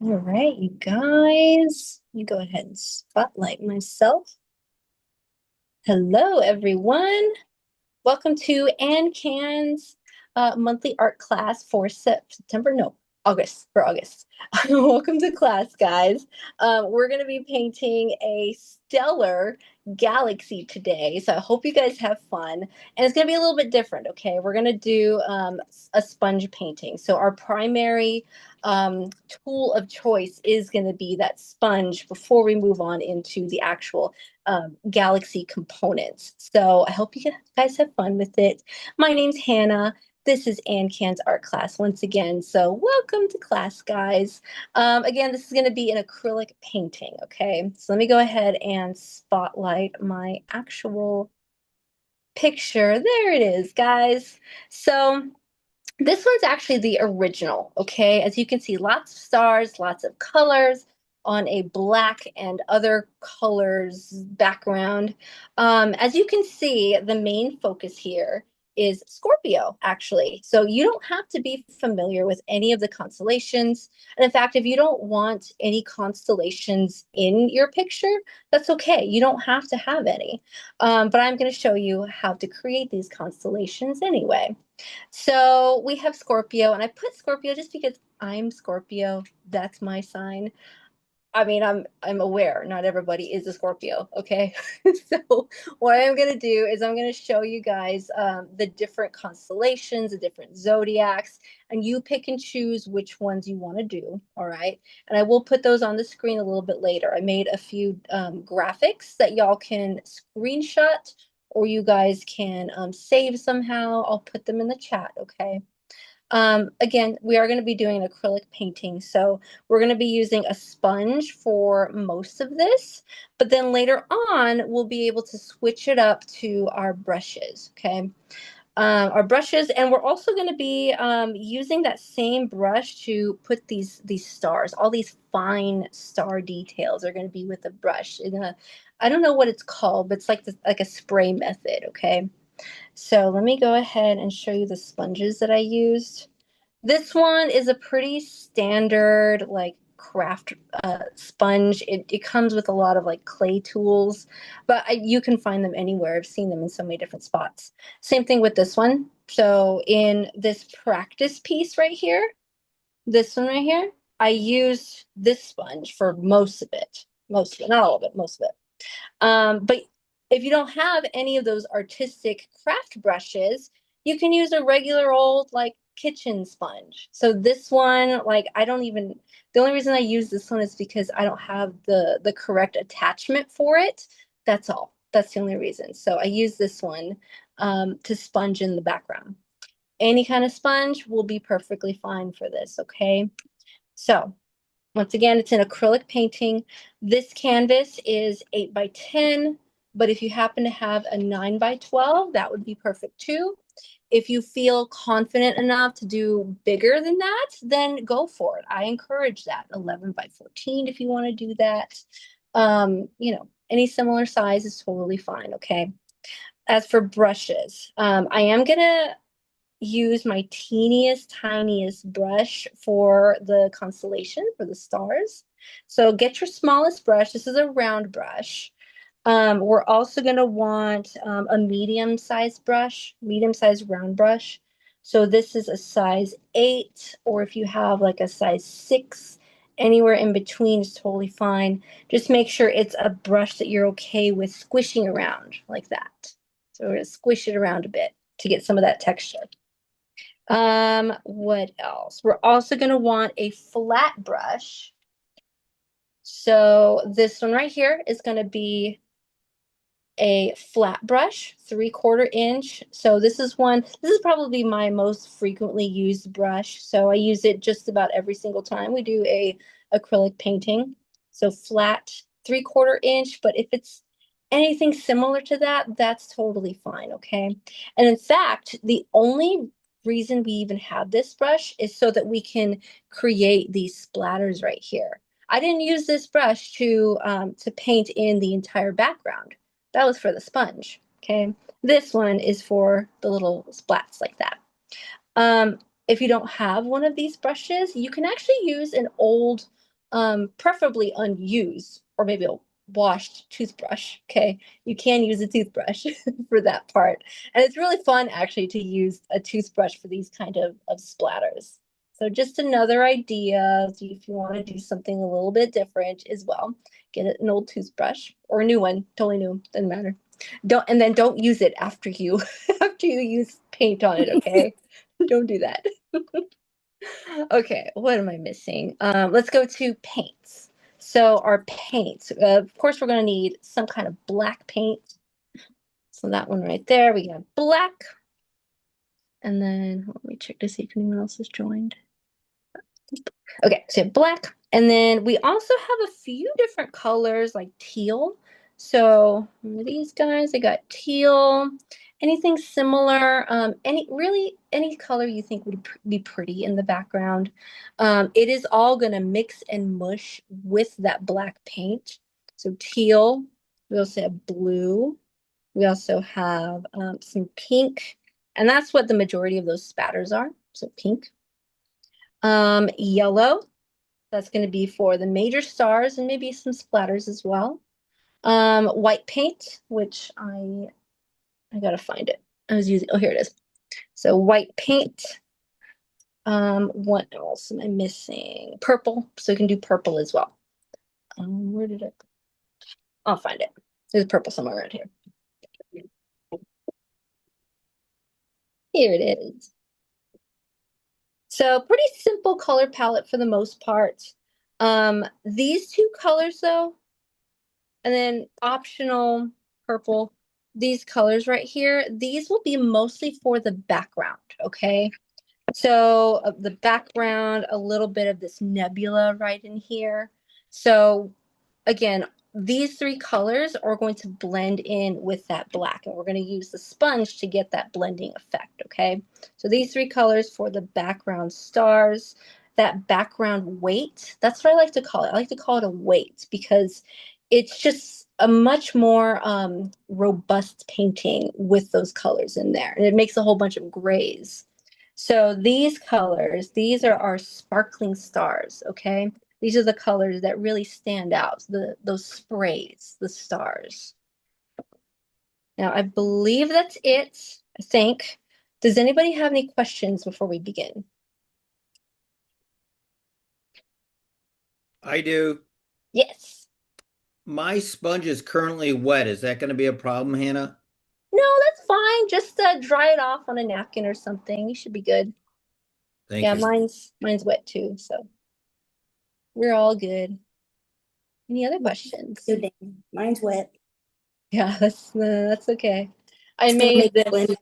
All right, you guys, let me go ahead and spotlight myself. Hello, everyone. Welcome to AnCan's monthly art class for September. No, August, for August. Welcome to class, guys. We're going to be painting a stellar galaxy today. So I hope you guys have fun. And it's going to be a little bit different, okay? We're going to do a sponge painting. So our primary tool of choice is going to be that sponge before we move on into the actual galaxy components. So I hope you guys have fun with it. My name's Hannah. This is AnCan's art class once again. So welcome to class, guys. Again, this is going to be an acrylic painting, okay? So let me go ahead and spotlight my actual picture. There it is, guys. So this one's actually the original, okay? As you can see, lots of stars, lots of colors on a black and other colors background. As you can see, the main focus here is Scorpio, actually. So you don't have to be familiar with any of the constellations. And in fact, if you don't want any constellations in your picture, that's okay. You don't have to have any. But I'm going to show you how to create these constellations anyway. So we have Scorpio, and I put Scorpio just because I'm Scorpio. That's my sign. I mean, I'm aware not everybody is a Scorpio, okay? So what I'm gonna do is I'm gonna show you guys the different constellations, the different zodiacs, and you pick and choose which ones you want to do, all right? And I will put those on the screen a little bit later. I made a few graphics that y'all can screenshot or you guys can save somehow. I'll put them in the chat, okay? Again, we are going to be doing an acrylic painting, so we're going to be using a sponge for most of this, but then later on, we'll be able to switch it up to our brushes, okay? Our brushes, and we're also going to be using that same brush to put these stars. All these fine star details are going to be with the brush. I don't know what it's called, but it's like a spray method, okay? So let me go ahead and show you the sponges that I used. This one is a pretty standard like craft sponge. It comes with a lot of like clay tools, but you can find them anywhere. I've seen them in so many different spots. Same thing with this one. So in this practice piece right here, this one right here, I used this sponge for most of it. Most of it, not all of it, most of it. But if you don't have any of those artistic craft brushes, you can use a regular old like kitchen sponge. So this one, like I don't even, the only reason I use this one is because I don't have the correct attachment for it. That's all. That's the only reason. So I use this one to sponge in the background. Any kind of sponge will be perfectly fine for this, okay? So once again, it's an acrylic painting. This canvas is 8 by 10, but if you happen to have a 9 by 12, that would be perfect too. If you feel confident enough to do bigger than that, then go for it. I encourage that. 11 by 14 if you want to do that. Any similar size is totally fine, okay? As for brushes, I am gonna use my tiniest brush for the constellation, for the stars. So get your smallest brush. This is a round brush. We're also going to want a medium-sized brush, medium-sized round brush. So this is a size 8, or if you have like a size 6, anywhere in between is totally fine. Just make sure it's a brush that you're okay with squishing around like that. So we're going to squish it around a bit to get some of that texture. What else? We're also going to want a flat brush. So this one right here is going to be a flat brush, 3/4 inch. So this is probably my most frequently used brush. So I use it just about every single time we do a acrylic painting. So flat, 3/4 inch, but if it's anything similar to that, that's totally fine, okay? And in fact, the only reason we even have this brush is so that we can create these splatters right here. I didn't use this brush to paint in the entire background. That was for the sponge, okay? This one is for the little splats like that. If you don't have one of these brushes, you can actually use an old preferably unused or maybe a washed toothbrush. Okay, you can use a toothbrush for that part. And it's really fun actually to use a toothbrush for these kind of splatters. So just another idea if you want to do something a little bit different as well. Get an old toothbrush or a new one, totally new, doesn't matter. Don't use it after you after you use paint on it, okay? Don't do that. Okay, what am I missing? Let's go to paints. So our paints, of course, we're going to need some kind of black paint. So that one right there, we got black. And then let me check to see if anyone else has joined. Okay, so black. And then we also have a few different colors like teal. So these guys, I got teal. Anything similar, any color you think would be pretty in the background. It is all gonna mix and mush with that black paint. So teal, we also have blue. We also have some pink, and that's what the majority of those spatters are. So pink. Yellow, that's going to be for the major stars and maybe some splatters as well. White paint, which I gotta find it. I was using, oh, here it is. So white paint. What else am I missing? Purple, so you can do purple as well. Where did it? I'll find it. There's purple somewhere around here. Here it is. So pretty simple color palette for the most part. These two colors though, and then optional purple, these colors right here, these will be mostly for the background, okay? So the background, a little bit of this nebula right in here. So again, these three colors are going to blend in with that black, and we're going to use the sponge to get that blending effect, okay? So these three colors for the background stars, that background weight, that's what I like to call it. I like to call it a weight because it's just a much more robust painting with those colors in there, and it makes a whole bunch of grays. So these colors, these are our sparkling stars, okay? These are the colors that really stand out, those sprays, the stars. Now, I believe that's it, I think. Does anybody have any questions before we begin? I do. Yes. My sponge is currently wet. Is that going to be a problem, Hannah? No, that's fine. Just dry it off on a napkin or something. You should be good. Thank Yeah, you. mine's wet too, so we're all good. Any other questions? So dang, mine's wet. Yeah, that's okay. I Still made make this. blend.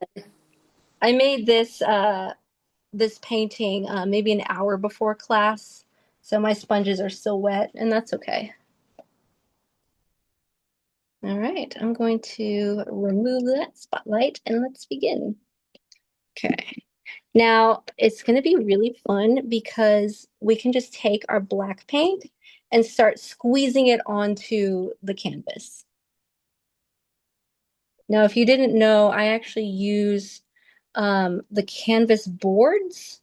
I made this painting maybe an hour before class, so my sponges are still wet, and that's okay. All right, I'm going to remove that spotlight and let's begin. Okay. Now, it's going to be really fun because we can just take our black paint and start squeezing it onto the canvas. Now, if you didn't know, I actually use the canvas boards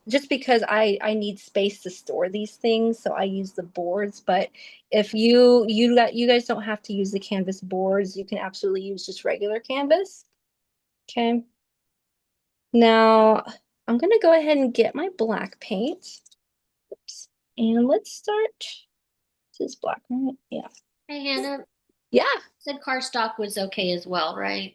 just because I need space to store these things, so I use the boards. But if you guys don't have to use the canvas boards, you can absolutely use just regular canvas. Okay. Now I'm gonna go ahead and get my black paint. Oops. And let's start. This is black, right? Yeah. Hey Hannah, Yeah. said cardstock was okay as well, right?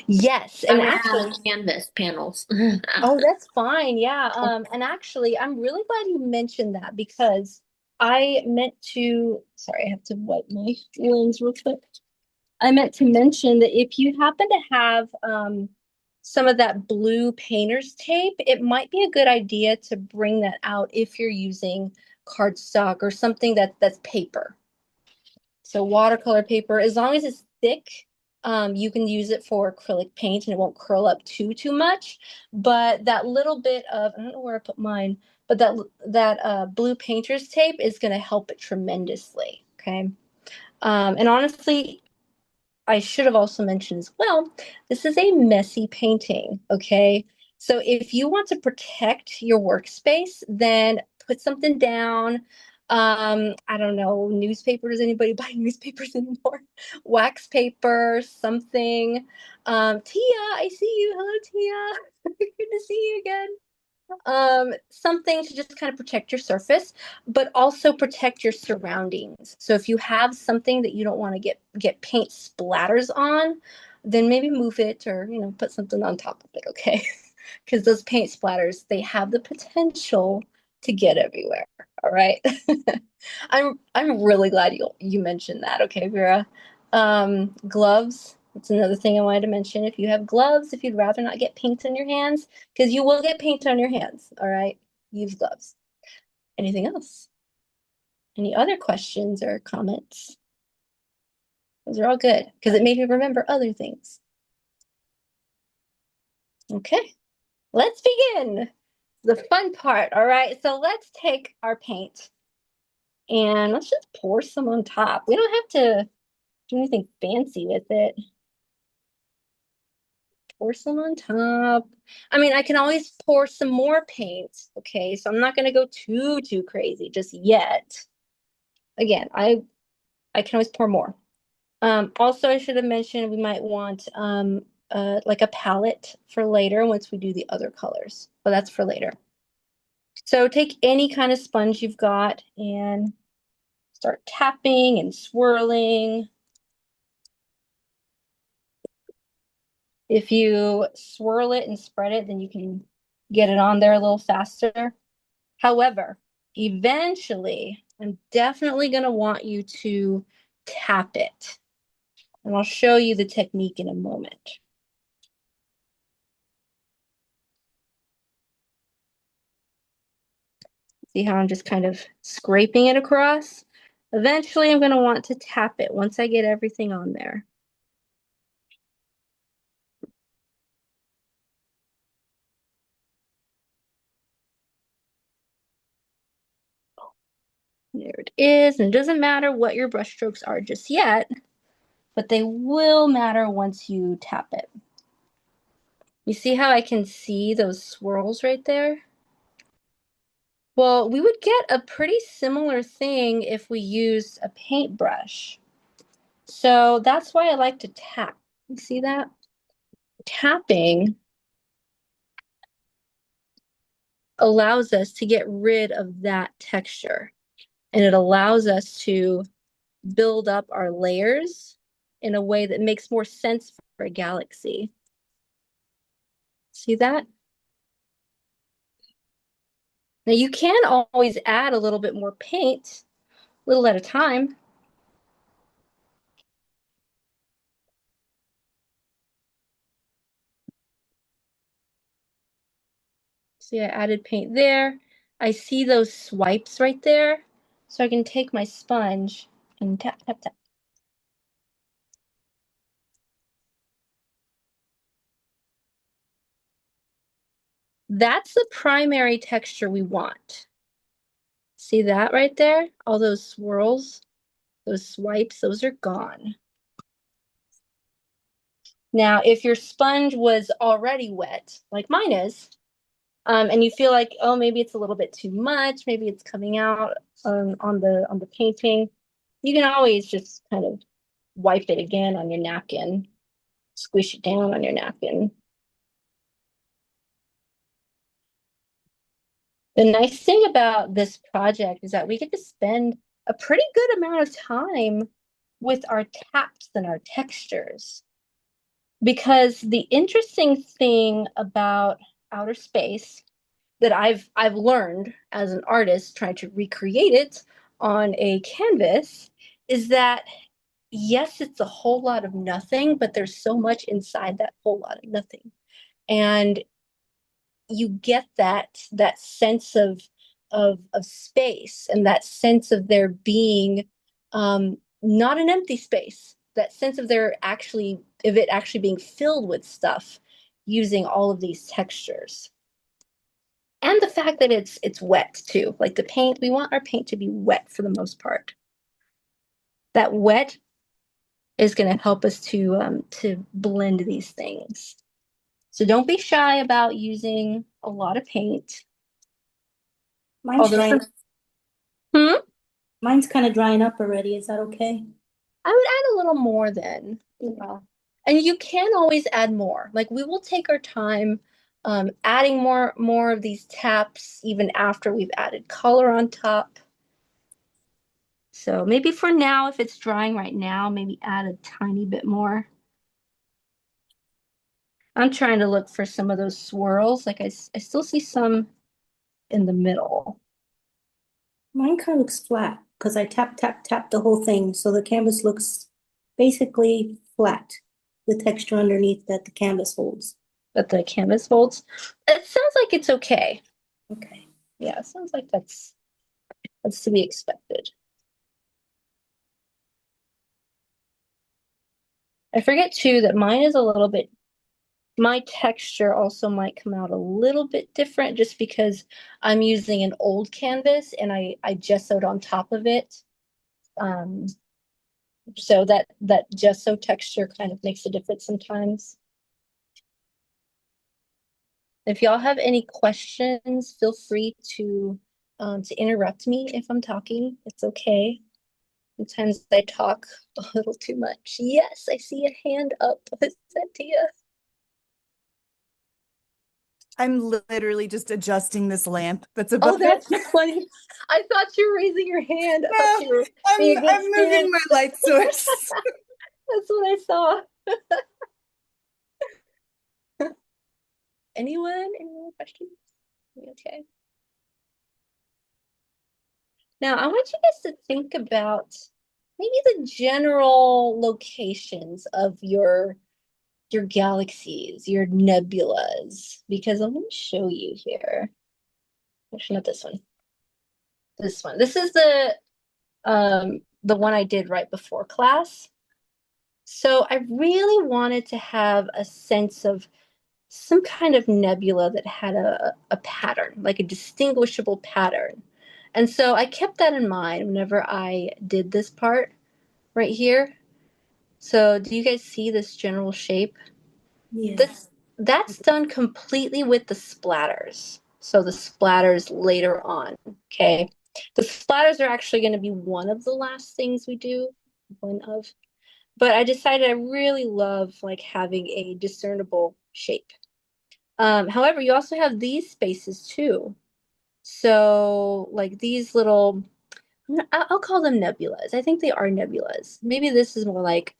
Yes. I And ran actually, out of canvas panels. oh, that's fine. Yeah. And actually, I'm really glad you mentioned that because I meant to, sorry, I have to wipe my lens real quick. I meant to mention that if you happen to have some of that blue painter's tape, it might be a good idea to bring that out if you're using cardstock or something that's paper. So watercolor paper, as long as it's thick, you can use it for acrylic paint and it won't curl up too much. But that little bit of, I don't know where I put mine, but that blue painter's tape is going to help it tremendously. Okay. And honestly, I should have also mentioned as well, this is a messy painting, okay? So if you want to protect your workspace, then put something down. I don't know, newspaper. Does anybody buy newspapers anymore? Wax paper, something. Tia, I see you. Hello, Tia. Good to see you again. Something to just kind of protect your surface, but also protect your surroundings. So if you have something that you don't want to get paint splatters on, then maybe move it or put something on top of it, okay? Because those paint splatters, they have the potential to get everywhere. All right. I'm really glad you mentioned that. Okay, Vera. Gloves. That's another thing I wanted to mention. If you have gloves, if you'd rather not get paint on your hands, because you will get paint on your hands. All right. Use gloves. Anything else? Any other questions or comments? Those are all good because it made me remember other things. Okay, let's begin the fun part. All right, so let's take our paint and let's just pour some on top. We don't have to do anything fancy with it. Pour some on top. I mean, I can always pour some more paint. Okay, so I'm not going to go too crazy just yet. Again, I can always pour more. Also, I should have mentioned we might want like a palette for later once we do the other colors. But that's for later. So take any kind of sponge you've got and start tapping and swirling. If you swirl it and spread it, then you can get it on there a little faster. However, eventually, I'm definitely going to want you to tap it. And I'll show you the technique in a moment. See how I'm just kind of scraping it across? Eventually, I'm going to want to tap it once I get everything on there. There it is. And it doesn't matter what your brush strokes are just yet, but they will matter once you tap it. You see how I can see those swirls right there? Well, we would get a pretty similar thing if we used a paintbrush. So that's why I like to tap. You see that? Tapping allows us to get rid of that texture. And it allows us to build up our layers in a way that makes more sense for a galaxy. See that? Now you can always add a little bit more paint, a little at a time. See, I added paint there. I see those swipes right there. So I can take my sponge and tap, tap, tap. That's the primary texture we want. See that right there? All those swirls, those swipes, those are gone. Now, if your sponge was already wet, like mine is, and you feel like, oh, maybe it's a little bit too much, maybe it's coming out on the painting, you can always just kind of wipe it again on your napkin, squish it down on your napkin. The nice thing about this project is that we get to spend a pretty good amount of time with our taps and our textures. Because the interesting thing about outer space that I've learned as an artist trying to recreate it on a canvas is that yes, it's a whole lot of nothing, but there's so much inside that whole lot of nothing. And you get that sense of space and that sense of there being not an empty space, that sense of it actually being filled with stuff using all of these textures. And the fact that it's wet too. Like the paint, we want our paint to be wet for the most part. That wet is going to help us to blend these things. So don't be shy about using a lot of paint. Oh, Mine's those drying. are, hmm? Mine's kind of drying up already. Is that okay? I would add a little more then. Yeah. And you can always add more. Like we will take our time adding more of these taps even after we've added color on top. So maybe for now, if it's drying right now, maybe add a tiny bit more. I'm trying to look for some of those swirls. Like I still see some in the middle. Mine kind of looks flat because I tap, tap, tap the whole thing. So the canvas looks basically flat, the texture underneath that the canvas holds. That the canvas holds. It sounds like it's okay. Okay. Yeah, it sounds like that's to be expected. I forget too that mine is a little bit, my texture also might come out a little bit different just because I'm using an old canvas and I gessoed on top of it. Um, so that gesso texture kind of makes a difference sometimes. If y'all have any questions, feel free to interrupt me if I'm talking. It's okay. Sometimes I talk a little too much. Yes, I see a hand up. Is that Tia? I'm literally just adjusting this lamp that's Oh, above it. that's funny. I thought you were raising your hand. I thought No, you were being a good I'm student. moving my light source. That's what I saw. Anyone? Any more questions? Okay. Now, I want you guys to think about maybe the general locations of your galaxies, your nebulas, because I'm going to show you here. Actually, not this one. This one. This is the one I did right before class. So I really wanted to have a sense of some kind of nebula that had a pattern, like a distinguishable pattern. And so I kept that in mind whenever I did this part right here. So do you guys see this general shape? Yeah. That's done completely with the splatters. So the splatters later on, okay? The splatters are actually going to be one of the last things we do, one of. But I decided I really love like having a discernible shape. However, you also have these spaces too. So like these little, I'll call them nebulas. I think they are nebulas. Maybe this is more like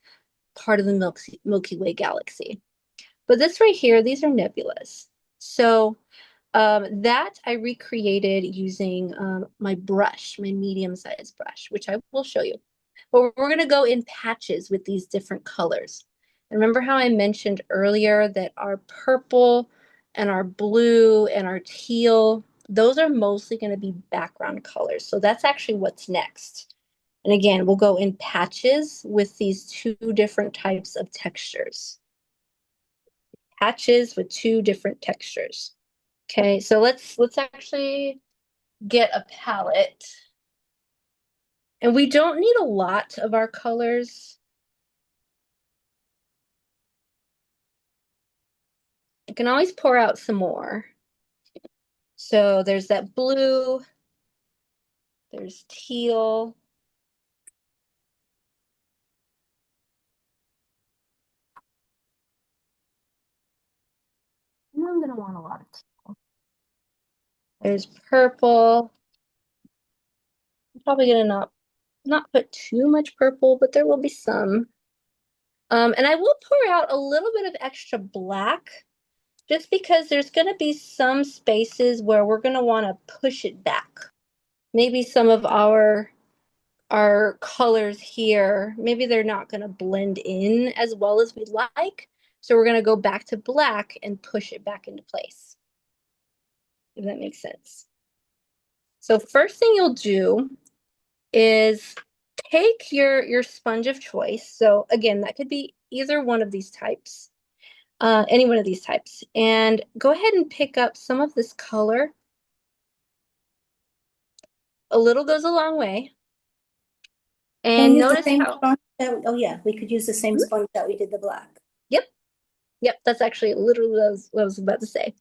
part of the Milky Way galaxy. But this right here, these are nebulas. So that I recreated using my brush, my medium-sized brush, which I will show you. But we're going to go in patches with these different colors. Remember how I mentioned earlier that our purple and our blue and our teal, those are mostly going to be background colors. So that's actually what's next. And again, we'll go in patches with these two different types of textures. Patches with two different textures. Okay, so let's actually get a palette. And we don't need a lot of our colors. I can always pour out some more. So there's that blue, there's teal. And I'm gonna want a lot of teal. There's purple. I'm probably gonna not put too much purple, but there will be some. And I will pour out a little bit of extra black just because there's going to be some spaces where we're going to want to push it back. Maybe some of our colors here, maybe they're not going to blend in as well as we'd like. So we're going to go back to black and push it back into place. If that makes sense. So first thing you'll do is take your sponge of choice. So again, that could be either one of these types, any one of these types, and go ahead and pick up some of this color. A little goes a long way. Can And we use the notice same how, sponge that, oh yeah, we could use the same hmm? sponge that we did the black. Yep, yep, that's actually literally what I was about to say.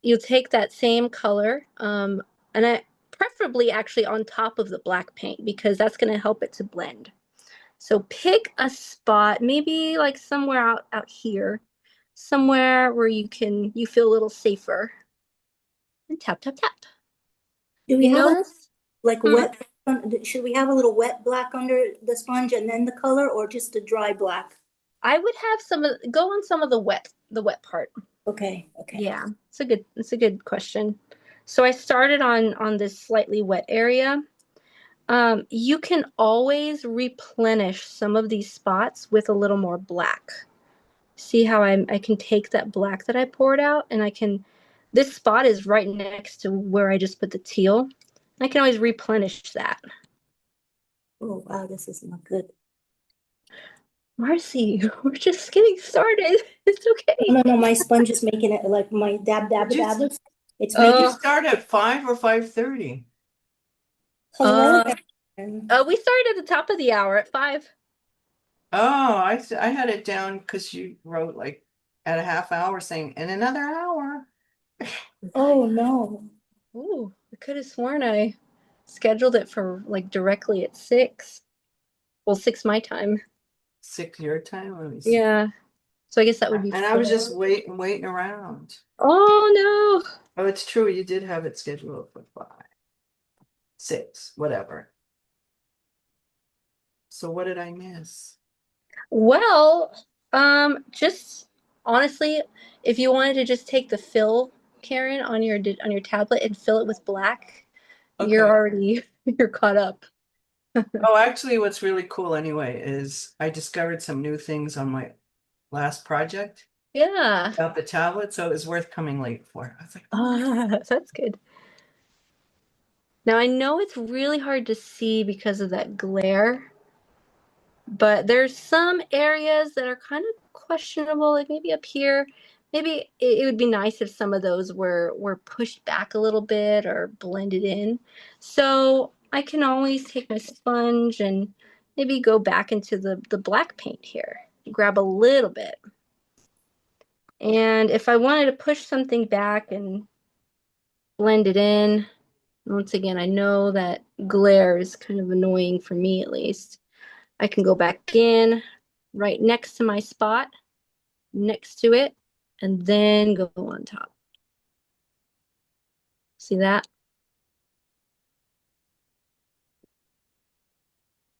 You'll take that same color, And I preferably actually on top of the black paint because that's going to help it to blend. So pick a spot, maybe like somewhere out here, somewhere where you feel a little safer. And tap, tap, tap. Do we You have a notice? like Hmm. wet, should we have a little wet black under the sponge and then the color, or just a dry black? I would have go on some of the wet part. Okay, okay. Yeah, it's a good question. So I started on this slightly wet area. You can always replenish some of these spots with a little more black. See how I can take that black that I poured out and this spot is right next to where I just put the teal. I can always replenish that. Oh, wow, this is not good. Marcy, we're just getting started. It's okay. No, my sponge is making it like my dab, dab, Did you- dab. It's Did you making start at 5 or 5:30? color. We started at the top of the hour at 5. Oh, I had it down because you wrote like at a half hour saying in another hour. Oh, no. Ooh, I could have sworn I scheduled it for like directly at 6. Well, 6 my time. 6 your time. Let me see. Yeah. So I guess that would be And I was 4. just waiting around. Oh no. Oh, it's true. You did have it scheduled for 5, 6, whatever. So what did I miss? Well, just honestly, if you wanted to just take the fill, Karen, on your tablet and fill it with black, you're Okay. already you're caught up. Oh, actually, what's really cool anyway is I discovered some new things on my last project Yeah. about the tablet, so it was worth coming late for. I was like, oh, That's good. Now I know it's really hard to see because of that glare, but there's some areas that are kind of questionable, like maybe up here. Maybe it would be nice if some of those were pushed back a little bit or blended in. So I can always take my sponge and maybe go back into the black paint here, grab a little bit. And if I wanted to push something back and blend it in, once again, I know that glare is kind of annoying for me at least. I can go back in right next to my spot, next to it, and then go on top. See that?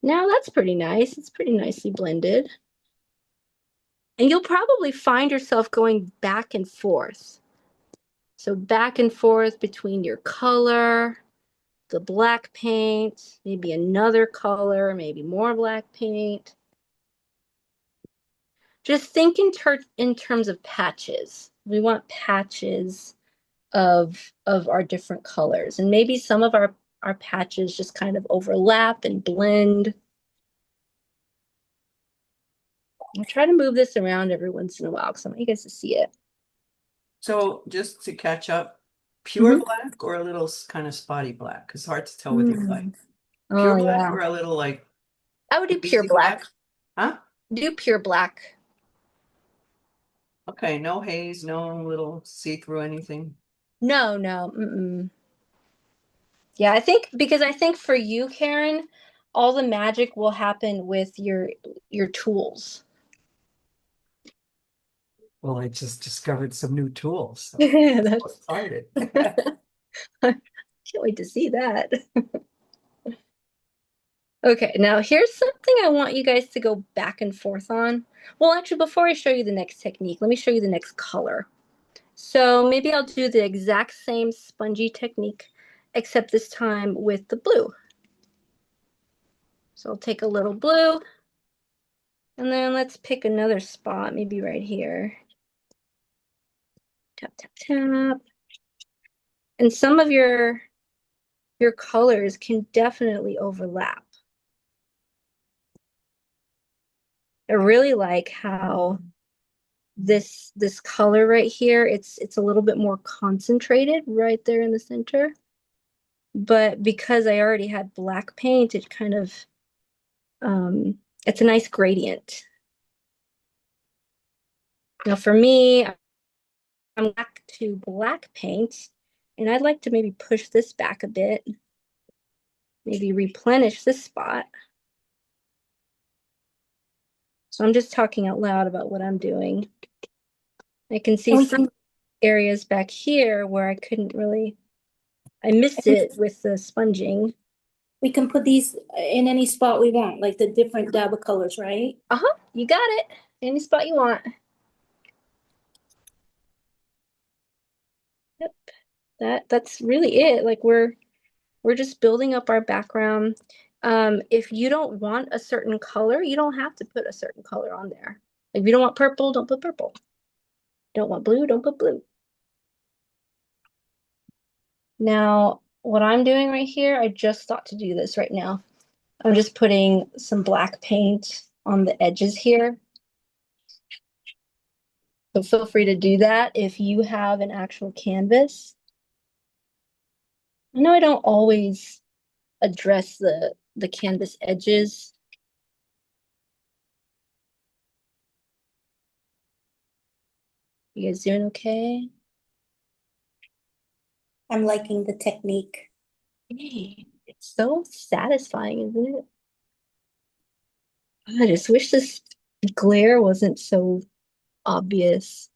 Now that's pretty nice. It's pretty nicely blended. And you'll probably find yourself going back and forth. So back and forth between your color, the black paint, maybe another color, maybe more black paint. Just think in terms of patches. We want patches of our different colors, and maybe some of our patches just kind of overlap and blend. I'll try to move this around every once in a while because I want you guys to see it. so just to catch up, pure Mhm. black or a little kind of spotty black? Because hard to tell with your light. Oh Pure black yeah, or a little like I would do pure greasy black. Huh? Do pure black. Okay, no haze, no little see-through anything. No, no. Mm-mm. Yeah, I think for you, Karen, all the magic will happen with your tools. Well, I just discovered some new tools. So Yeah, I'm that's excited. can't wait to see that. Okay, now here's something I want you guys to go back and forth on. Well, actually, before I show you the next technique, let me show you the next color. So maybe I'll do the exact same spongy technique, except this time with the blue. So I'll take a little blue, and then let's pick another spot, maybe right here. Tap, tap, tap. And some of your colors can definitely overlap. I really like how this color right here, it's a little bit more concentrated right there in the center. But because I already had black paint, it kind of it's a nice gradient. Now for me, I'm back to black paint, And I'd like to maybe push this back a bit, maybe replenish this spot. So I'm just talking out loud about what I'm doing. I can see some areas back here where I couldn't really, I missed it with the sponging. We can put these in any spot we want, like the different dab of colors, right? Uh-huh, you got it. Any spot you want. Yep. That's really it. Like we're just building up our background. If you don't want a certain color, you don't have to put a certain color on there. If you don't want purple, don't put purple. Don't want blue, don't put blue. Now, what I'm doing right here, I just thought to do this right now. I'm just putting some black paint on the edges here. So feel free to do that if you have an actual canvas. I know I don't always address the canvas edges. You guys doing okay? I'm liking the technique. Hey, it's so satisfying, isn't it? I just wish this glare wasn't so obvious.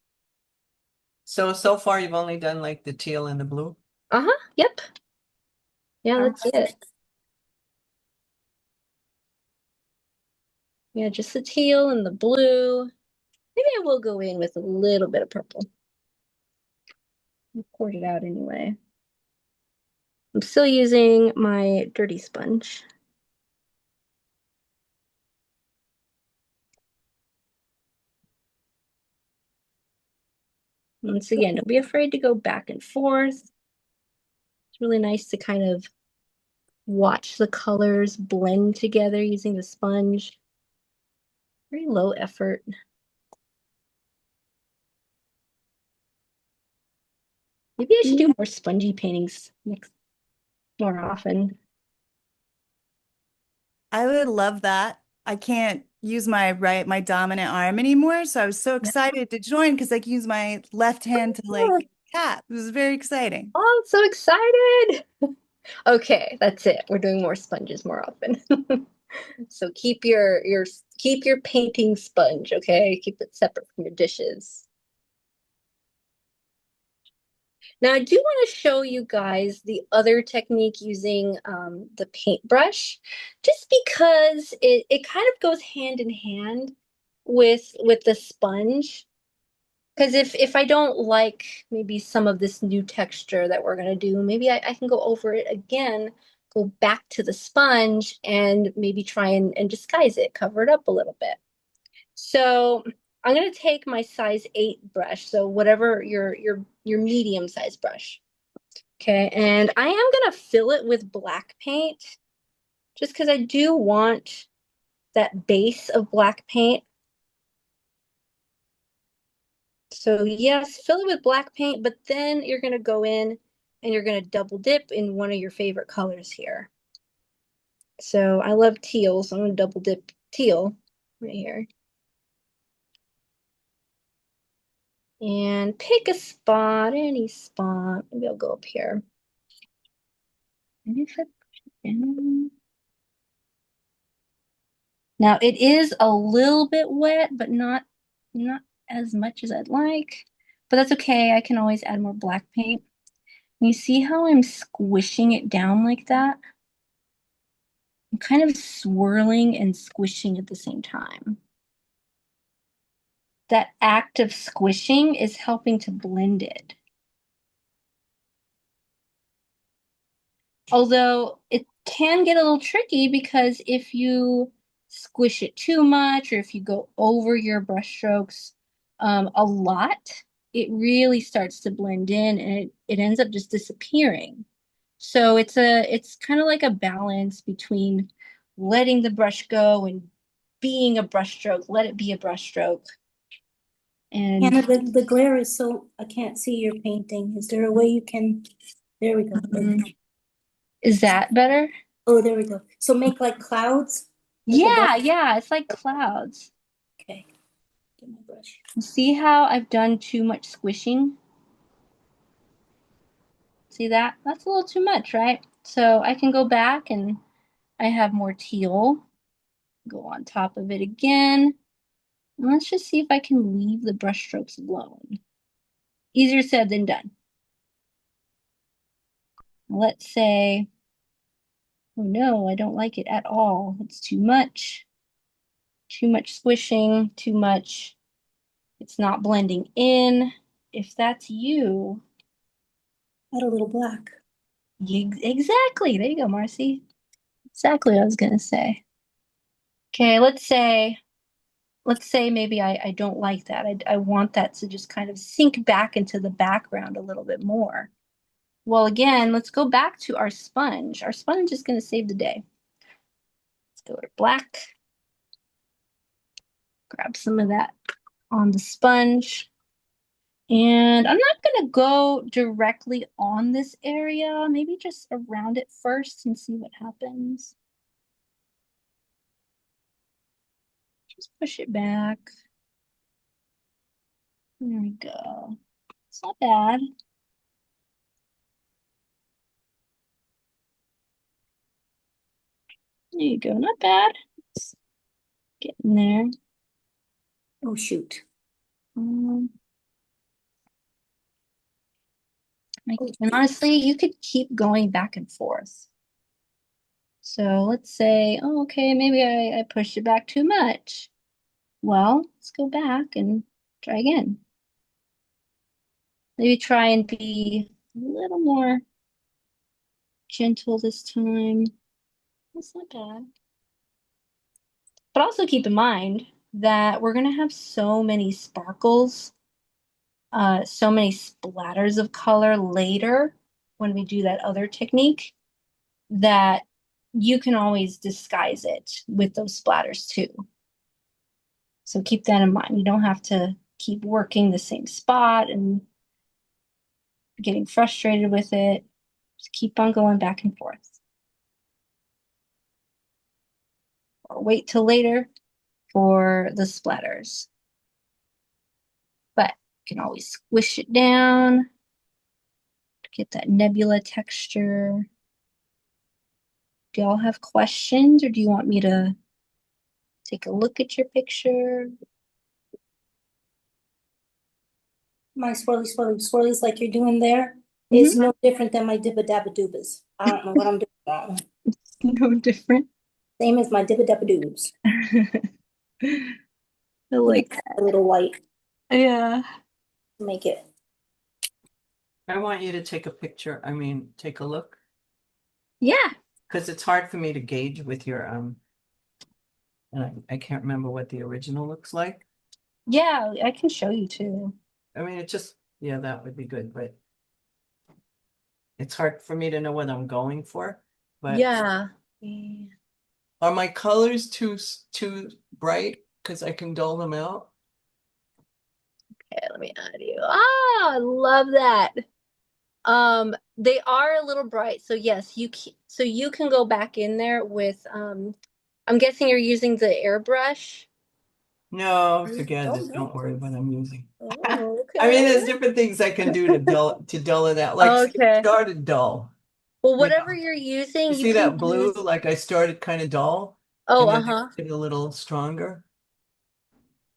So far you've only done like the teal and the blue? Uh-huh, yep. Yeah, that's it. Yeah, just the teal and the blue. Maybe I will go in with a little bit of purple. I poured it out anyway. I'm still using my dirty sponge. Once again, don't be afraid to go back and forth. It's really nice to kind of watch the colors blend together using the sponge. Very low effort. Maybe I should do more spongy paintings more often. I would love that. I can't use my dominant arm anymore, so I was so excited to join because I can use my left hand to like tap. It was very exciting. Oh, I'm so excited. Okay, that's it. We're doing more sponges more often. So keep your painting sponge, okay? Keep it separate from your dishes. Now, I do want to show you guys the other technique using the paintbrush, just because it kind of goes hand in hand with the sponge. Because if I don't like maybe some of this new texture that we're gonna do, maybe I can go over it again, go back to the sponge and maybe try and disguise it, cover it up a little bit. So I'm gonna take my size 8 brush, so whatever your medium size brush. Okay, and I am gonna fill it with black paint just because I do want that base of black paint. So yes, fill it with black paint, but then you're gonna go in and you're gonna double dip in one of your favorite colors here. So I love teal, so I'm gonna double dip teal right here. And pick a spot, any spot. Maybe I'll go up here. And if I push it down. Now it is a little bit wet, but not as much as I'd like. But that's okay. I can always add more black paint. You see how I'm squishing it down like that? I'm kind of swirling and squishing at the same time. That act of squishing is helping to blend it. Although it can get a little tricky because if you squish it too much or if you go over your brush strokes a lot, it really starts to blend in and it ends up just disappearing. So it's kind of like a balance between letting the brush go and being a brush stroke, let it be a brush stroke. And Hannah, the glare is so, I can't see your painting. Is there a way you can, there we go. is that better? Oh, there we go. So make like clouds? Like Yeah, above? yeah, it's like clouds. Okay. Get my brush. See how I've done too much squishing? See that? That's a little too much, right? So I can go back and I have more teal. Go on top of it again. And let's just see if I can leave the brush strokes alone. Easier said than done. Let's say, oh no, I don't like it at all. It's too much. Too much squishing, too much. It's not blending in. If that's you, Add a little black. exactly. There you go, Marcy. Exactly what I was gonna say. Okay, let's say maybe I don't like that. I want that to just kind of sink back into the background a little bit more. Well, again, let's go back to our sponge. Our sponge is going to save the day. Let's go to black. Grab some of that on the sponge. And I'm not going to go directly on this area. Maybe just around it first and see what happens. Just push it back. There we go. It's not bad. There you go. Not bad. It's getting there. Oh, shoot. And honestly, you could keep going back and forth. So let's say, oh, okay, maybe I pushed it back too much. Well, let's go back and try again. Maybe try and be a little more gentle this time. That's not bad. But also keep in mind that we're going to have so many sparkles, so many splatters of color later when we do that other technique that you can always disguise it with those splatters too. So keep that in mind. You don't have to keep working the same spot and getting frustrated with it. Just keep on going back and forth. Or wait till later for the splatters. But you can always squish it down to get that nebula texture. Do y'all have questions or do you want me to take a look at your picture? My swirlies like you're doing there is no different than my dibba dabba doobas. I don't know what I'm doing wrong. No different. Same as my dibba dabba doobs. I like a little white. Yeah. Make it. I want you to take a picture. I mean, take a look. Yeah. Because it's hard for me to gauge with your and I can't remember what the original looks like. Yeah, I can show you too. I mean, it just, yeah, that would be good, but it's hard for me to know what I'm going for. But Yeah. are my colors too bright? Because I can dull them out. Okay, let me add you. Ah, I love that. They are a little bright, so yes, you can go back in there with I'm guessing you're using the airbrush. No, forget Oh, it. no. Don't worry what I'm using. Oh, okay. I mean, there's different things I can do to dull it out. Like Okay. it started dull. Well, You whatever know. you're using, You you see can that blue? use. Like I started kind of dull, Oh, and then I uh-huh. get a little stronger.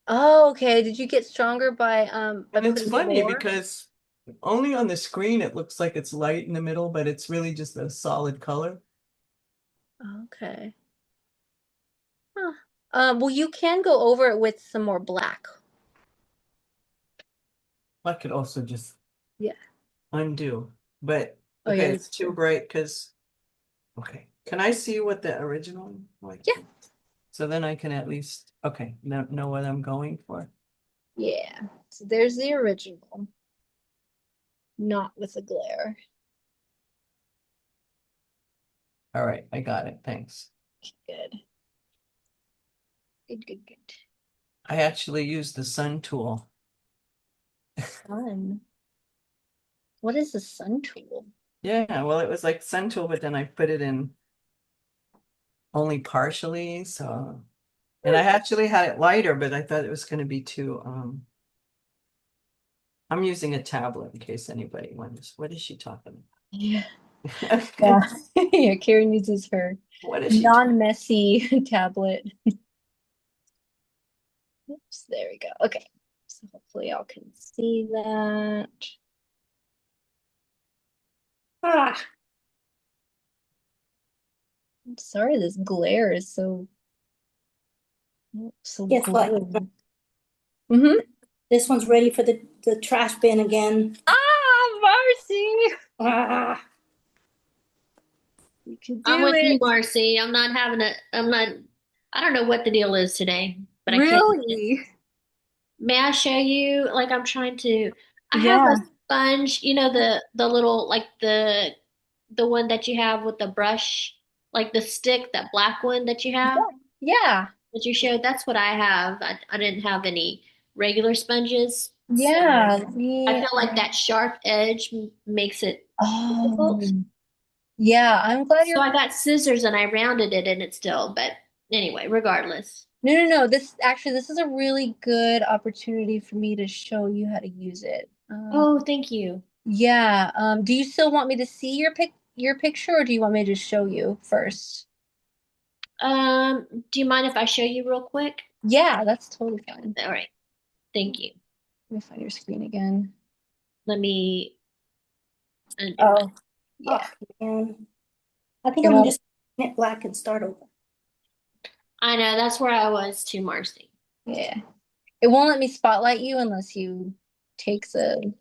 Oh, okay. Did you get stronger by And it's putting funny more? because only on the screen it looks like it's light in the middle, but it's really just a solid color. Okay. Huh. Well, you can go over it with some more black. I could also just Yeah. undo, but Oh, okay, yeah, it's that's too true. bright because okay. Can I see what the original like? Yeah. So then I can at least okay know what I'm going for. Yeah. So there's the original. Not with a glare. All right, I got it. Thanks. Good. Good, good, good. I actually used the sun tool. Sun. What is the sun tool? Yeah, well, it was like sun tool, but then I put it in only partially. So, and I actually had it lighter, but I thought it was going to be too. I'm using a tablet in case anybody wonders. What is she talking about? Yeah. Okay. Yeah. Yeah, Karen uses her What is she trying? non-messy tablet. Oops, there we go. Okay. So hopefully y'all can see that. Ah, I'm sorry this glare is so guess what? glary. Mm-hmm. This one's ready for the trash bin again. Ah, Marcy! Ah, You can I'm do with you, it. Marcy. I don't know what the deal is today, but I can't. Really? May I show you? Like I'm trying to, I have a Yeah. sponge, you know, the little, like the one that you have with the brush, like the stick, that black one that you have, Yeah. that you showed. That's what I have. I didn't have any regular sponges. So Yeah. I feel like that sharp edge makes it Oh, difficult. yeah. I'm glad So you're. I got scissors and I rounded it and it still, but anyway, regardless. No, no, no. This is a really good opportunity for me to show you how to use it. Oh, thank you. Yeah. Do you still want me to see your picture, or do you want me to just show you first? Do you mind if I show you real quick? Yeah, that's totally fine. All right. Thank you. Let me find your screen again. Let me undo my. Oh, oh, yeah. man. I think It I'm gonna won't. just paint it black and start over. I know that's where I was too, Marcy. Yeah. It won't let me spotlight you unless you take the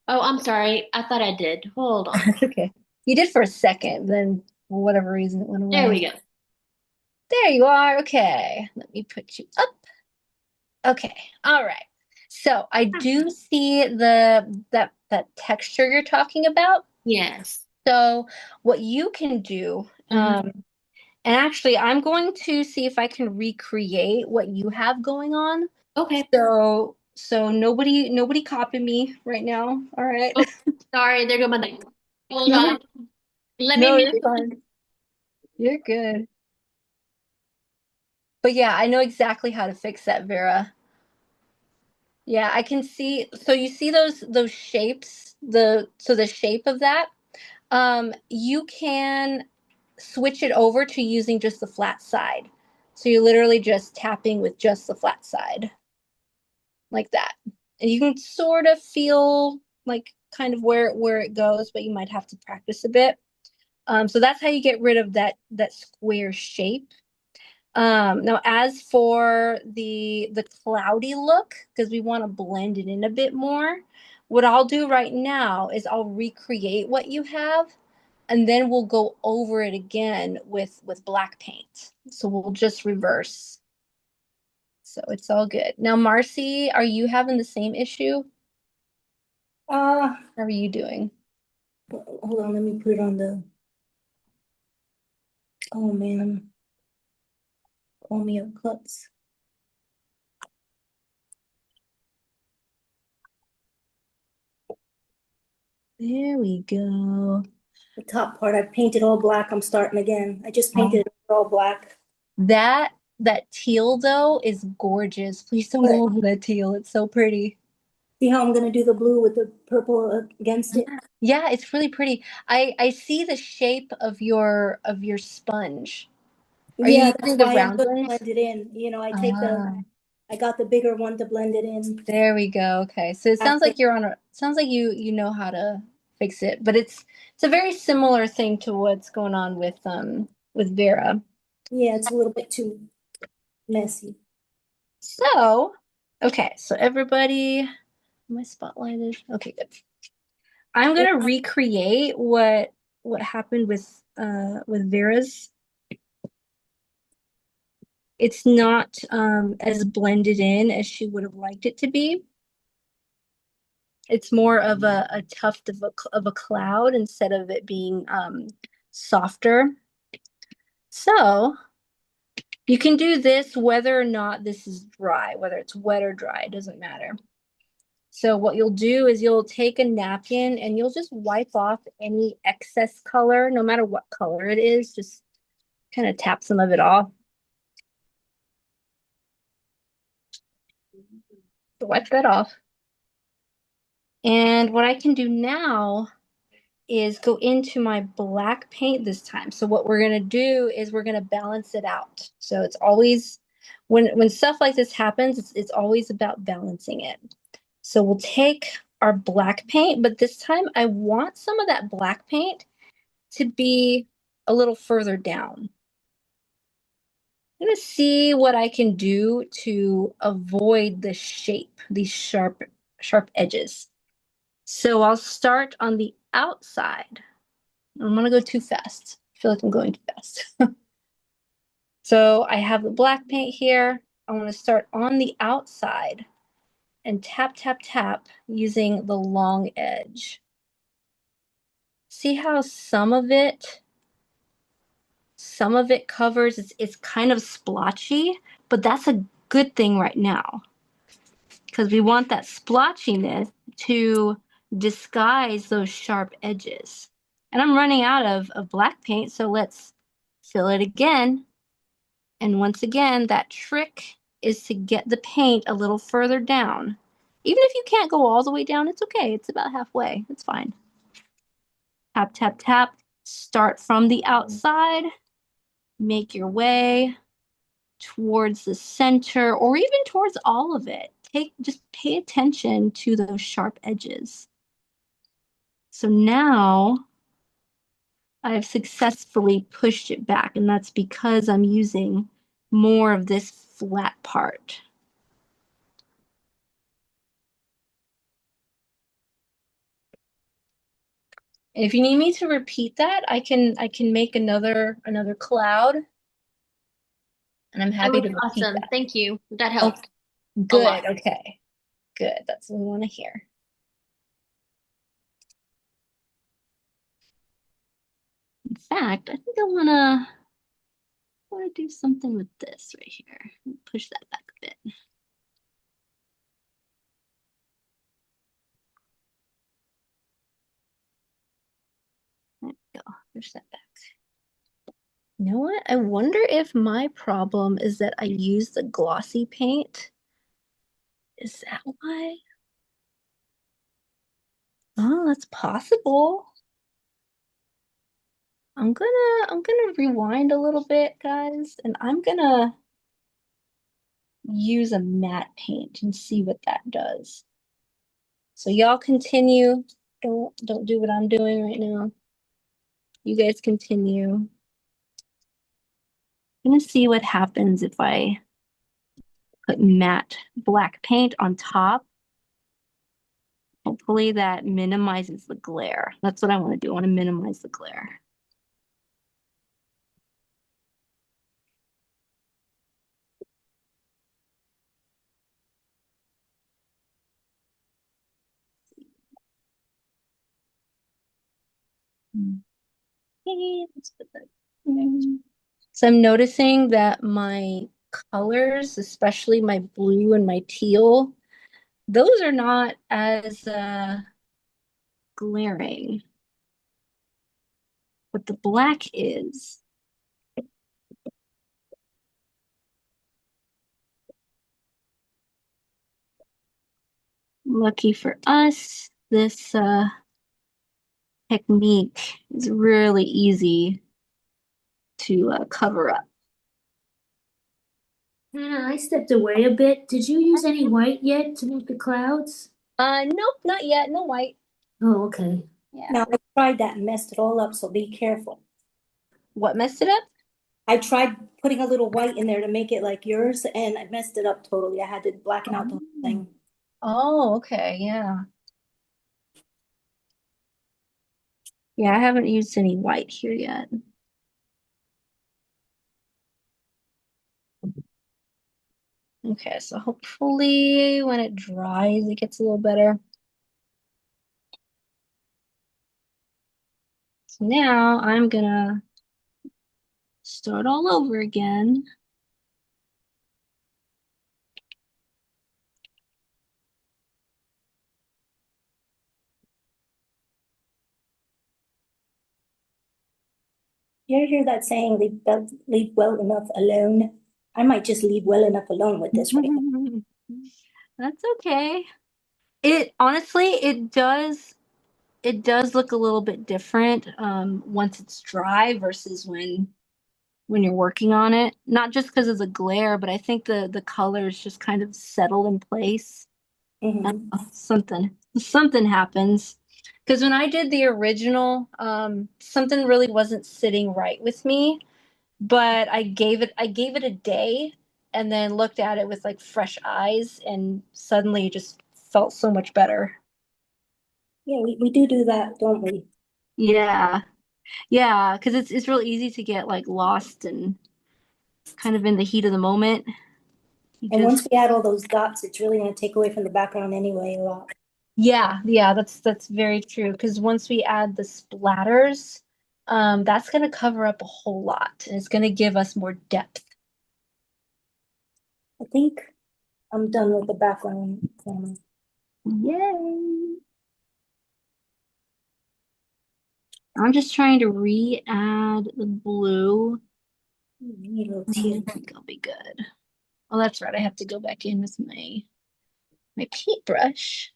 Oh, I'm sorry. I thought I did. Hold on. It's okay. You did for a second, then for whatever reason it went There away. we go. There you are. Okay. Let me put you up. Okay. All right. So I do see that texture you're talking about. Yes. So what you can do, Hmm. and actually I'm going to see if I can recreate what you have going on. Okay. So nobody copy me right now. All right. Oh, sorry. There go my thing. Hold No, on. Let me no, move. you're fine. You're good. But yeah, I know exactly how to fix that, Vera. Yeah, I can see. So you see those shapes, the shape of that. You can switch it over to using just the flat side. So you're literally just tapping with just the flat side, like that. And you can sort of feel like kind of where it goes, but you might have to practice a bit. So that's how you get rid of that square shape. Now as for the cloudy look, because we want to blend it in a bit more, what I'll do right now is I'll recreate what you have, and then we'll go over it again with black paint. So we'll just reverse. So it's all good. Now, Marcy, are you having the same issue? Uh, How are you doing? hold on, let me put it on the, oh man, call me up cuts. There we go. The top part, I painted all black. I'm starting again. I just painted it all black. That that teal though is gorgeous. Please don't But go over that teal. It's so pretty. see how I'm gonna do the blue with the purple against it? Yeah, it's really pretty. I see the shape of your sponge. Are Yeah, you that's using the why I'm round gonna ones? blend it in. Ah, I got the bigger one to blend it in. there we go. Okay. So it sounds like sounds like you know how to fix it, but it's a very similar thing to what's going on with Vera. Yeah, it's a little bit too messy. So, okay, so everybody, my spotlighted. Okay, good. I'm gonna recreate what happened with Vera's. It's not as blended in as she would have liked it to be. It's more of a tuft of a cloud instead of it being softer. So you can do this whether or not this is dry, whether it's wet or dry, it doesn't matter. So what you'll do is you'll take a napkin and you'll just wipe off any excess color, no matter what color it is, just kind of tap some of it off. So wipe that off. And what I can do now is go into my black paint this time. So what we're going to do is we're going to balance it out. So it's always when stuff like this happens, it's always about balancing it. So we'll take our black paint, but this time I want some of that black paint to be a little further down. I'm going to see what I can do to avoid the shape, these sharp edges. So I'll start on the outside. I'm going to go too fast. I feel like I'm going too fast. So I have the black paint here. I want to start on the outside and tap, tap, tap using the long edge. See how some of it covers, it's kind of splotchy, but that's a good thing right now because we want that splotchiness to disguise those sharp edges. And I'm running out of black paint, so let's fill it again. And once again, that trick is to get the paint a little further down. Even if you can't go all the way down, it's okay. It's about halfway. It's fine. Tap, tap, tap. Start from the outside. Make your way towards the center or even towards all of it. Just pay attention to those sharp edges. So now I've successfully pushed it back, and that's because I'm using more of this flat part. If you need me to repeat that, I can make another cloud, and I'm happy to repeat awesome. that. Thank you. That helped. Good. Okay. Good. That's what we want to hear. In fact, I think I want to do something with this right here. Push that back a bit. There we go. Push that back. You know what? I wonder if my problem is that I use the glossy paint. Is that why? Oh, that's possible. I'm gonna rewind a little bit, guys, and I'm gonna use a matte paint and see what that does. So y'all continue. Don't do what I'm doing right now. You guys continue. I'm gonna see what happens if I put matte black paint on top. Hopefully that minimizes the glare. That's what I want to do. I want to minimize the glare. Okay, let's put that in. So I'm noticing that my colors, especially my blue and my teal, those are not as glaring, but the black is. Lucky for us, this technique is really easy to cover up. Hannah, I stepped away a bit. Did you use any white yet to make the clouds? Nope, not yet. No white. Oh, okay. Yeah. Now, I tried that and messed it all up, so be careful. What messed it up? I tried putting a little white in there to make it like yours, and I messed it up totally. I had to blacken out the whole thing. Oh, okay, yeah. Yeah, I haven't used any white here yet. Okay, so hopefully when it dries, it gets a little better. So now I'm gonna start all over again. You ever hear that saying, leave well enough alone? I might just leave well enough alone with this right now. That's okay. It honestly, it does it does look a little bit different once it's dry versus when you're working on it. Not just because of the glare, but I think the colors just kind of settle in place. Mhm. Something happens. Because when I did the original, something really wasn't sitting right with me, but I gave it a day and then looked at it with like fresh eyes and suddenly it just felt so much better. Yeah, we do that, don't we? Yeah. Yeah, because it's real easy to get like lost and kind of in the heat of the moment. You And once just we add all those dots, it's really gonna take away from the background anyway a lot. yeah, that's very true. Because once we add the splatters, that's gonna cover up a whole lot and it's gonna give us more depth. I think I'm done with the background. Yay! I'm just trying to re-add the blue. Need a little I teal. think I'll be good. Oh, that's right. I have to go back in with my paintbrush.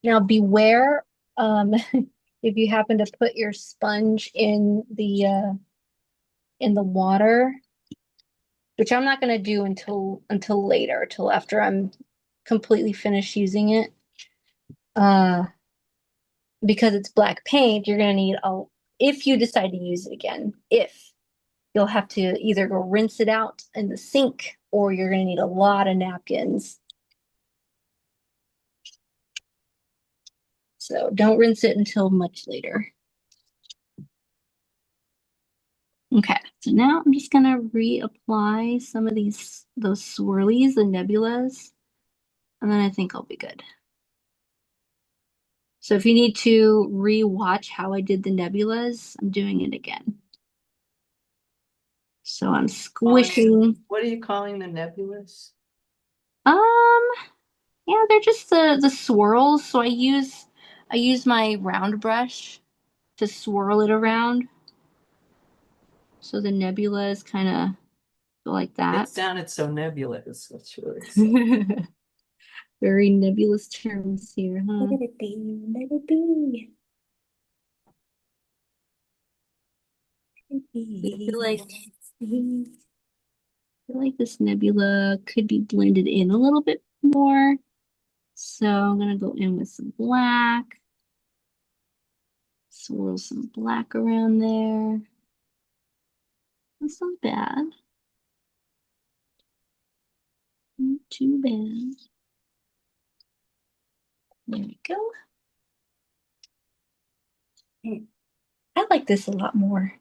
Now beware, if you happen to put your sponge in the water, which I'm not gonna do until later, till after I'm completely finished using it. Uh, because it's black paint, you're gonna need if you decide to use it again, if you'll have to either go rinse it out in the sink or you're gonna need a lot of napkins. So don't rinse it until much later. Okay, so now I'm just gonna reapply some of those swirlies, the nebulas, and then I think I'll be good. So if you need to re-watch how I did the nebulas, I'm doing it again. So I'm squishing. What are you calling the nebulous? Um, yeah, they're just the swirls. So I use my round brush to swirl it around. So the nebulas kind of go like It that. sounded so nebulous. That's really sad. Very nebulous terms here, huh? Let it be, let it be. I feel like this nebula could be blended in a little bit more. So I'm gonna go in with some black, swirl some black around there. That's not bad. Not too bad. There we go. I like this a lot more.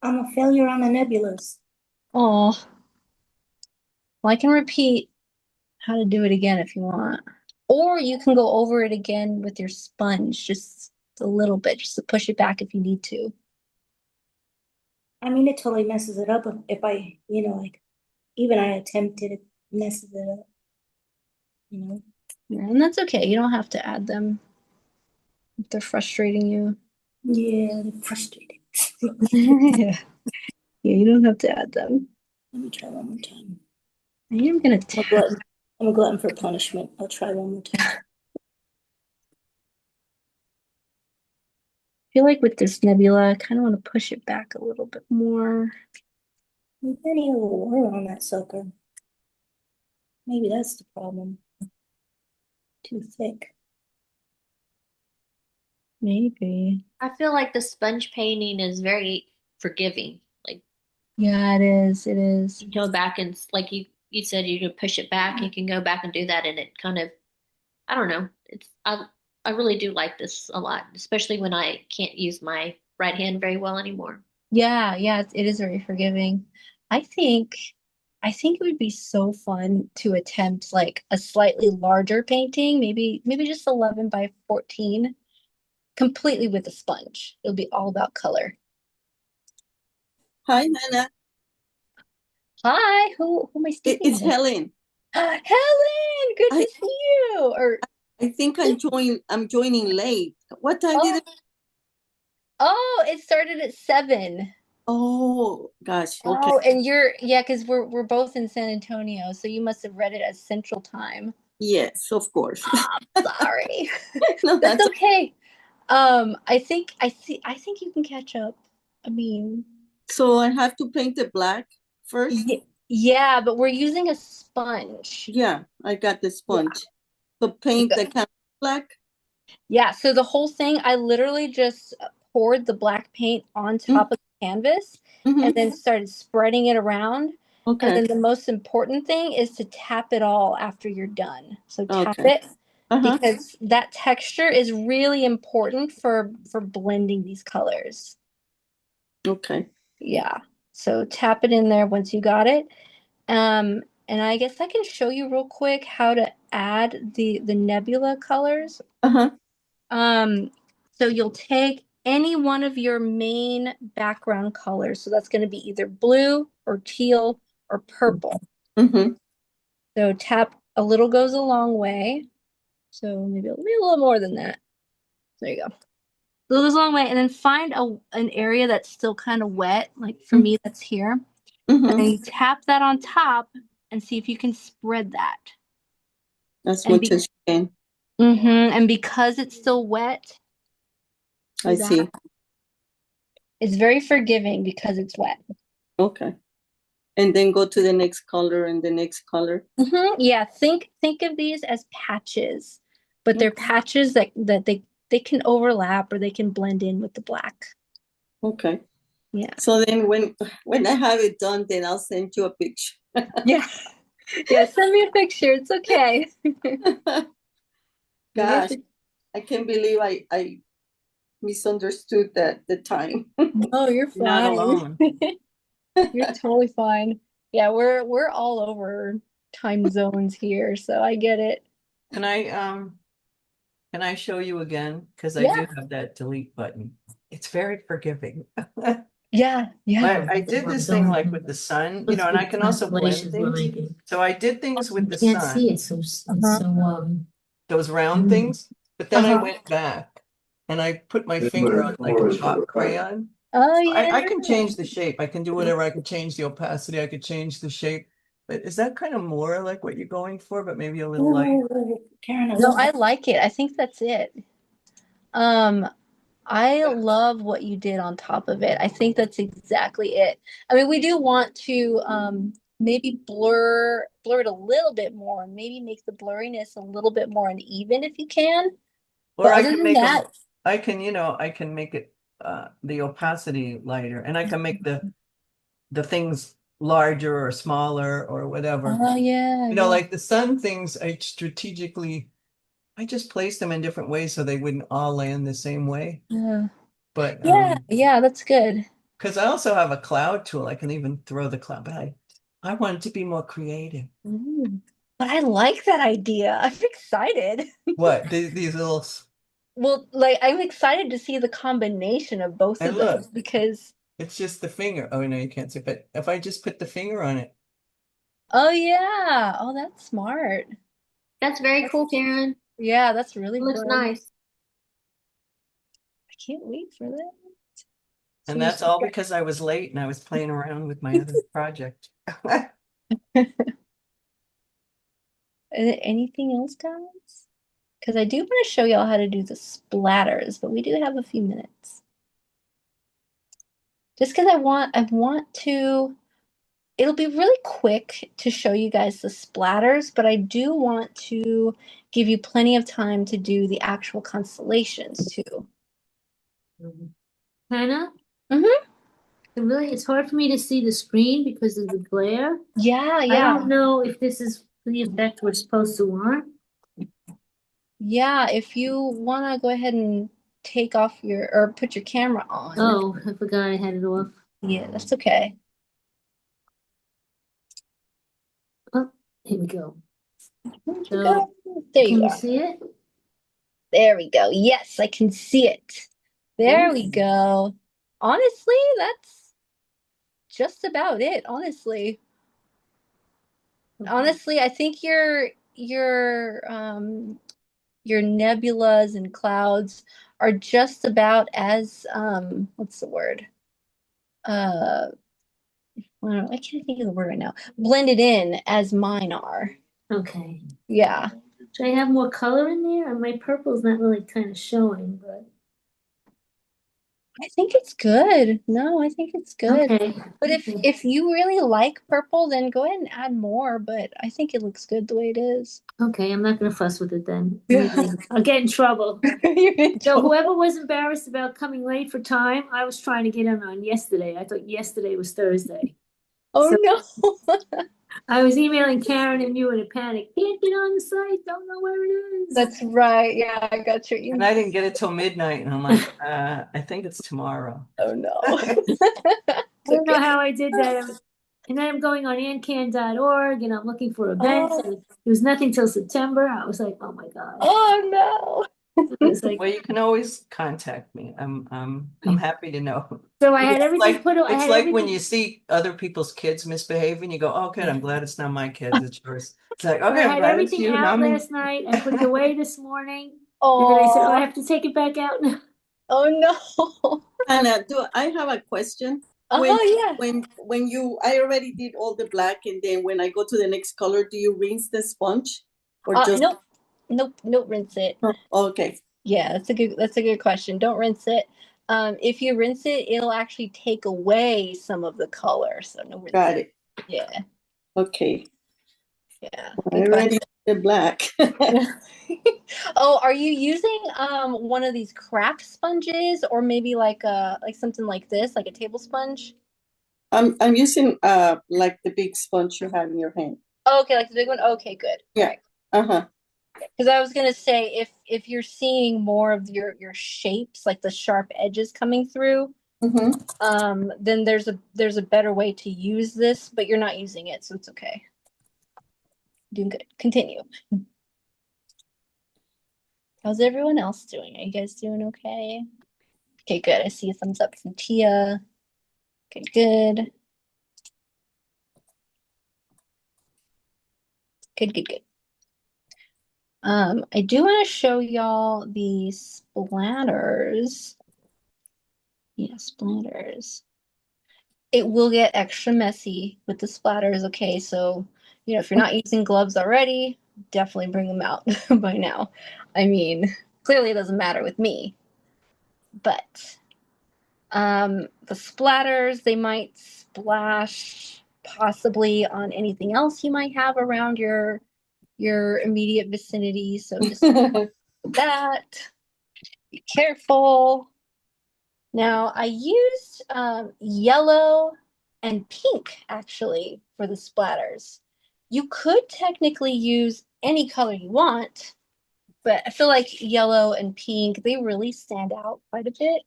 I'm a failure on the nebulas. Oh, well, I can repeat how to do it again if you want. Or you can go over it again with your sponge, just a little bit, just to push it back if you need to. I mean, it totally messes it up if I, like, even I attempted it, messes it up, you know? Yeah, and that's okay. You don't have to add them if they're frustrating you. Yeah, they're frustrating. Yeah. Yeah, you don't have to add them. Let me try one more time. I am gonna I'm a tap. glutton. I'm a glutton for punishment. I'll try one more time. I feel like with this nebula, I kind of want to push it back a little bit more. We've got any water on that sucker. Maybe that's the problem. Too thick. Maybe. I feel like the sponge painting is very forgiving. Like Yeah, it is. It is. you go back and like you said you could push it back, you can go back and do that and it kind of I don't know. I really do like this a lot, especially when I can't use my right hand very well anymore. Yeah, it is very forgiving. I think I think it would be so fun to attempt like a slightly larger painting, maybe just 11 by 14, completely with a sponge. It'll be all about color. Hi, Hannah. Hi, who am I speaking It's with? Helen. Helen, good I to see you. I think I'm joining late. What time did Oh, oh, it started at 7. Oh, gosh. Okay. Oh, and yeah, because we're both in San Antonio, so you must have read it as Central Time. Yes, of course. Sorry. No, That's that's okay. I think you can catch up. I mean, so I have to paint it black first. yeah, but we're using a sponge. Yeah, I got the Yeah. sponge. So paint the canvas black. Yeah, so the whole thing, I literally just poured the black paint on top of the canvas and Mm-hmm. then started spreading it around. And Okay. then the most important thing is to tap it all after you're done. So tap Okay. it Uh-huh. because that texture is really important for blending these colors. Okay. Yeah. So tap it in there once you got it. And I guess I can show you real quick how to add the nebula colors. Uh-huh. Um, so you'll take any one of your main background colors. So that's going to be either blue or teal or purple. Mm-hmm. So tap a little goes a long way. So maybe a little more than that. There you go. A little goes a long way. And then find an area that's still kind of wet. Like for me, that's here. And Mm-hmm. then you tap that on top and see if you can spread that. As And much as you can. and because it's still wet, I see see. that? It's very forgiving because it's wet. Okay. And then go to the next color and the next color. Yeah, think of these as patches, but they're patches that they can overlap or they can blend in with the black. Okay. Yeah. So then when I have it done, then I'll send you a picture. Yeah. Yeah, send me a picture. It's okay. Gosh, I can't believe I misunderstood the time. No, you're Not fine. alone. You're totally fine. Yeah, we're all over time zones here, so I get it. Can I can I show you again? Because I Yeah. do have that delete button. It's very forgiving. Yeah, yeah. I did this thing like with the sun, you know, and I can also blend things. So I did things with the Can't sun, see it, so those round things, but then I Uh-huh. went back and I put my finger on like a chalk crayon. Oh I yeah. can change the shape. I can do whatever. I could change the opacity. I could change the shape. But is that kind of more like what you're going for, but maybe a little light? Ooh, Karen, No, I like it. I think that's it. Um, I love what you did on top of it. I think that's exactly it. I mean, we do want to maybe blur it a little bit more, maybe make the blurriness a little bit more uneven if you can. Or But I other can than make them, that, I can, you know, I can make it the opacity lighter and I can make the things larger or smaller or whatever. oh yeah, You know, yeah, like the sun things, I just placed them in different ways so they wouldn't all land the same way. yeah, But yeah, yeah, that's good. because I also have a cloud tool, I can even throw the cloud, but I wanted to be more creative. Ooh. But I like that idea. I'm excited. What? These little Well, like I'm excited to see the combination of both and of look, those because it's just the finger. Oh no, you can't see, but if I just put the finger on it, oh yeah. Oh, that's smart. that's very cool, Karen. Yeah, that's really It looks fun. nice. I can't wait for that. and So that's all because I was late and I was playing around with my other project. anything else, guys? Because I do want to show y'all how to do the splatters, but we do have a few minutes. Just because I want to, it'll be really quick to show you guys the splatters, but I do want to give you plenty of time to do the actual constellations too. Hannah, Mm-hmm. it's hard for me to see the screen because of the glare. Yeah, I yeah. don't know if this is the effect we're supposed to want. Yeah, if you want to go ahead and take off your or put your camera on. Oh, I forgot I had it off. Yeah, that's okay. Oh, here we go. Where'd you So, go? There can you you are. see it? There we go. Yes, I can see it. There we go. Honestly, that's just about it, honestly. Honestly, I think your nebulas and clouds are just about as what's the word? uh, I can't think of the word right now. Blend it in as mine are. Okay. Yeah. Should I have more color in there? My purple's not really kind of showing, but I think it's good. No, I think it's good. okay. But if you really like purple, then go ahead and add more. But I think it looks good the way it is. Okay, I'm not gonna fuss with it then. Yeah. I'll get in trouble. You're in So trouble. whoever was embarrassed about coming late for time, I was trying to get in on yesterday. I thought yesterday was Thursday. Oh So no. I was emailing Karen and you in a panic. Can't get on the site, don't know where it is. That's right. Yeah, I got your And email. I didn't get it till midnight, and I'm like, I think it's tomorrow. Oh no. I don't know how I did that. And then I'm going on AnCan.org and I'm looking for events. Oh. And there was nothing till September. I was like, oh my God. Oh no. It's like, Well, you can always contact me. I'm happy to know. so I had everything Like put. I it's had like when everything. you see other people's kids misbehaving, you go, "Oh, good. I'm glad it's not my kids. It's yours." It's like, I okay, I'm had glad it's everything you, out not me. last night. I put it away this morning. And then I said, oh, I Oh. have to take it back out now. Oh no. Hannah, do I have a question? Yeah. When I already did all the black, and then when I go to the next color, do you rinse the sponge or just? Nope, rinse it. Oh, okay. Yeah, that's a good question. Don't rinse it. If you rinse it, it'll actually take away some of the color. So no rinse. Got it. Yeah, Okay. yeah. I already did the black. Oh, are you using one of these craft sponges or maybe like something like this, like a table sponge? I'm using like the big sponge you have in your hand. Oh, okay, like the big one. Okay, good. Yeah. Uh-huh. Because I was gonna say if you're seeing more of your shapes, like the sharp edges coming through, then there's a better way to use this, but you're not using it, so it's okay. Doing good. Continue. How's everyone else doing? Are you guys doing okay? Okay, good. I see a thumbs up from Tia. Okay, good. Good. I do want to show y'all the splatters. Yeah, splatters. It will get extra messy with the splatters, okay? So, if you're not using gloves already, definitely bring them out by now. I mean, clearly it doesn't matter with me. But the splatters, they might splash possibly on anything else you might have around your immediate vicinity. So just that. Be careful. Now, I used yellow and pink actually for the splatters. You could technically use any color you want, but I feel like yellow and pink, they really stand out quite a bit.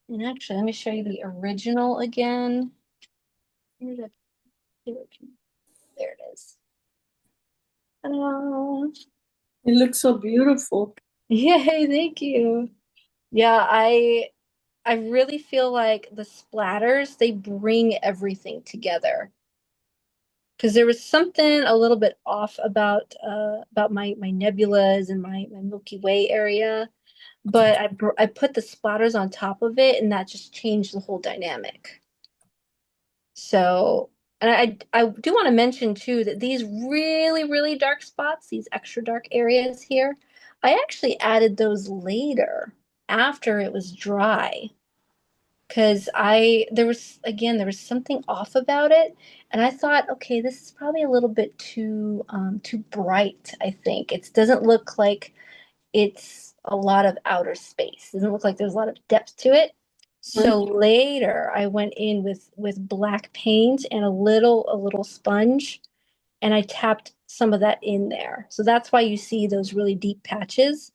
And actually, let me show you the original again. There it is. It looks so beautiful. Yay, thank you. Yeah, I really feel like the splatters, they bring everything together. Because there was something a little bit off about my nebulas and my Milky Way area, but I put the splatters on top of it, and that just changed the whole dynamic. So, and I do want to mention too that these really dark spots, these extra dark areas here, I actually added those later after it was dry. Because there was something off about it, and I thought, okay, this is probably a little bit too bright. I think it doesn't look like it's a lot of outer space. It doesn't look like there's a lot of depth to it. So later, I went in with black paint and a little sponge, and I tapped some of that in there. So that's why you see those really deep patches.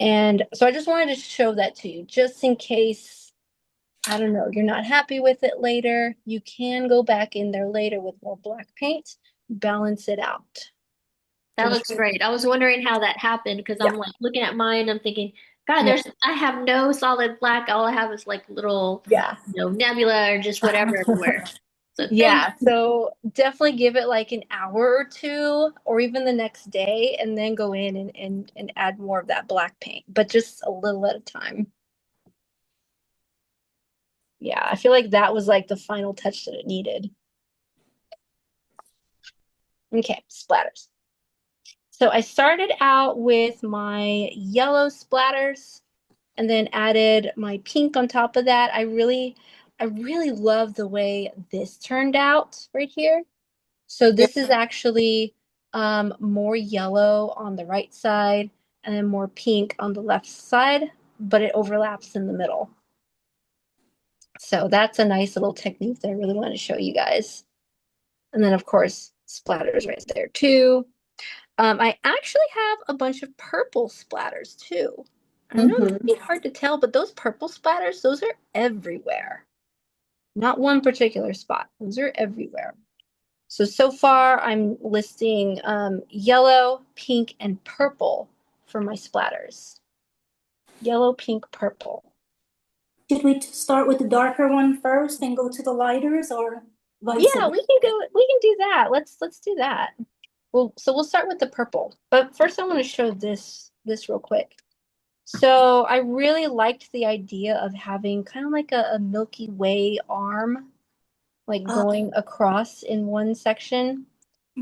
And so I just wanted to show that to you, just in case, I don't know, you're not happy with it later. You can go back in there later with more black paint, balance it out. That looks great. I was wondering how that happened because I'm like looking at mine, I'm thinking, God, I have no solid black. All I have is like little, Yeah. nebula or just whatever everywhere. So Yeah, so definitely give it like an hour or two, or even the next day, and then go in and add more of that black paint, but just a little at a time. Yeah, I feel like that was like the final touch that it needed. Okay, splatters. So I started out with my yellow splatters and then added my pink on top of that. I really love the way this turned out right here. So this is actually more yellow on the right side and then more pink on the left side, but it overlaps in the middle. So that's a nice little technique that I really want to show you guys. And then of course, splatters right there too. I actually have a bunch of purple splatters too. I know it Mm-hmm. might be hard to tell, but those purple splatters, those are everywhere. Not one particular spot. Those are everywhere. So far I'm listing yellow, pink, and purple for my splatters. Yellow, pink, purple. Should we start with the darker one first and go to the lighters or vice Yeah, versa? we can do that. Let's do that. We'll start with the purple. But first I want to show this real quick. So I really liked the idea of having kind of like a Milky Way arm, like going across in one section.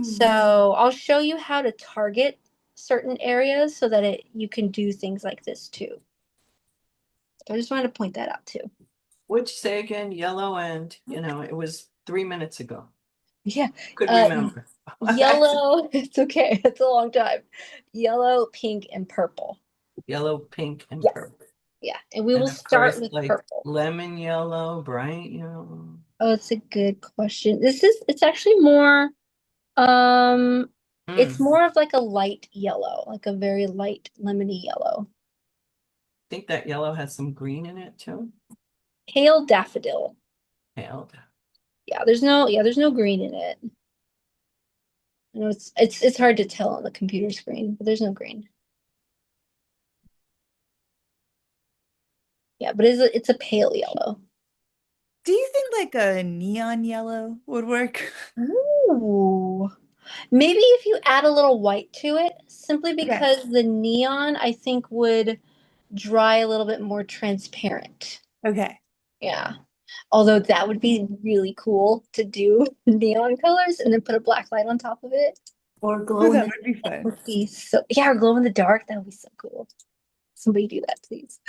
So I'll show you how to target certain areas so that you can do things like this too. So I just wanted to point that out too. Which say again, yellow and, it was 3 minutes ago. Yeah. Could remember. Yellow, it's okay. It's a long time. Yellow, pink, and purple. Yellow, pink, and Yes. purple. Yeah. And we And will of start course, with like purple. lemon yellow, bright yellow. Oh, it's a good question. It's actually more it's more of like a light yellow, like a very light lemony yellow. I think that yellow has some green in it too. Pale daffodil. Pale. There's no green in it. I know it's hard to tell on the computer screen, but there's no green. Yeah, but it's a pale yellow. Do you think like a neon yellow would work? Ooh. Maybe if you add a little white to it, simply because the neon I think would dry a little bit more transparent. Okay. Yeah. Although that would be really cool to do neon colors and then put a black light on top of it. Or Oh, glow in that the would be That fun. would be so, yeah, or glow in the dark. That would be so cool. Somebody do that, please.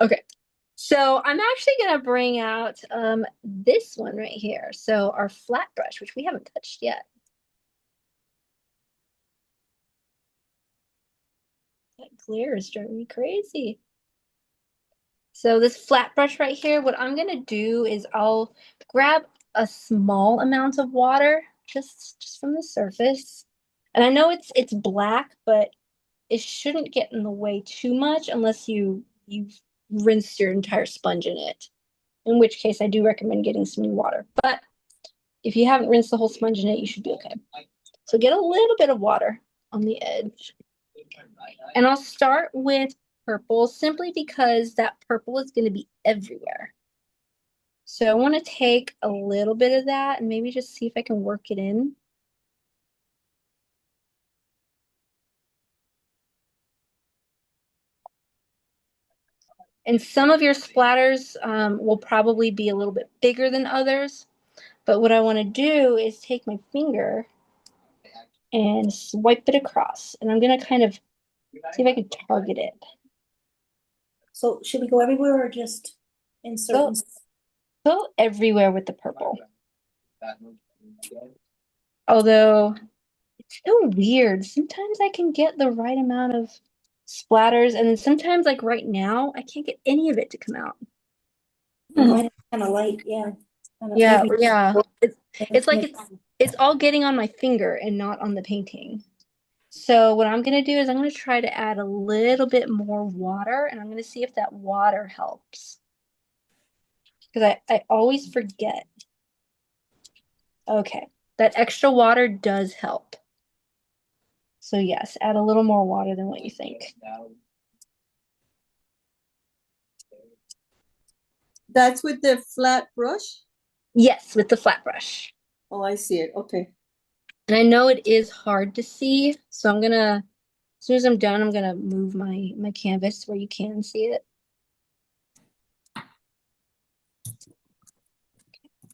Okay. So I'm actually gonna bring out this one right here. So our flat brush, which we haven't touched yet. That glare is driving me crazy. So this flat brush right here, what I'm gonna do is I'll grab a small amount of water just from the surface. And I know it's black, but it shouldn't get in the way too much unless you've rinsed your entire sponge in it. In which case I do recommend getting some new water. But if you haven't rinsed the whole sponge in it, you should be okay. So get a little bit of water on the edge. And I'll start with purple simply because that purple is going to be everywhere. So I want to take a little bit of that and maybe just see if I can work it in. And some of your splatters will probably be a little bit bigger than others. But what I want to do is take my finger and swipe it across. And I'm going to kind of see if I can target it. So should we go everywhere or just in certain? Go everywhere with the purple. Although it's so weird. Sometimes I can get the right amount of splatters, and then sometimes, like right now, I can't get any of it to come out. Mine is kind of light, yeah. Yeah, Maybe yeah. It's like make- it's all getting on my finger and not on the painting. So what I'm gonna do is I'm gonna try to add a little bit more water, and I'm gonna see if that water helps. Because I always forget. Okay, that extra water does help. So yes, add a little more water than what you think. That's with the flat brush? Yes, with the flat brush. Oh, I see it. Okay. And I know it is hard to see, so I'm gonna, as soon as I'm done, I'm gonna move my canvas where you can see it.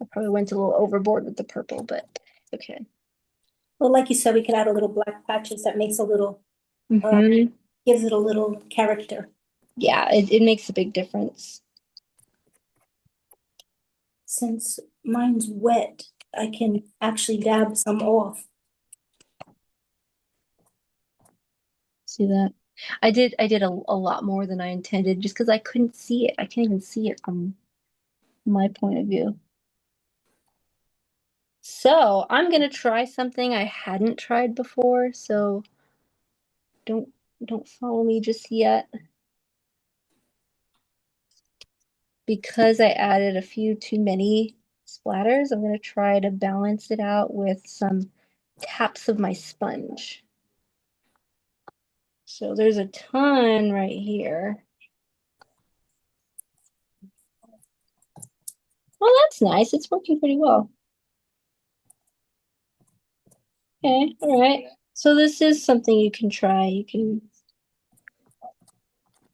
I probably went a little overboard with the purple, but okay. Well, like you said, we could add a little black patches that makes a little, Mhm. gives it a little character. Yeah, it makes a big difference. Since mine's wet, I can actually dab some off. See that? I did a lot more than I intended just because I couldn't see it. I can't even see it from my point of view. So I'm gonna try something I hadn't tried before, so don't don't follow me just yet. Because I added a few too many splatters, I'm gonna try to balance it out with some taps of my sponge. So there's a ton right here. Well, that's nice. It's working pretty well. Okay, all right. So this is something you can try. You can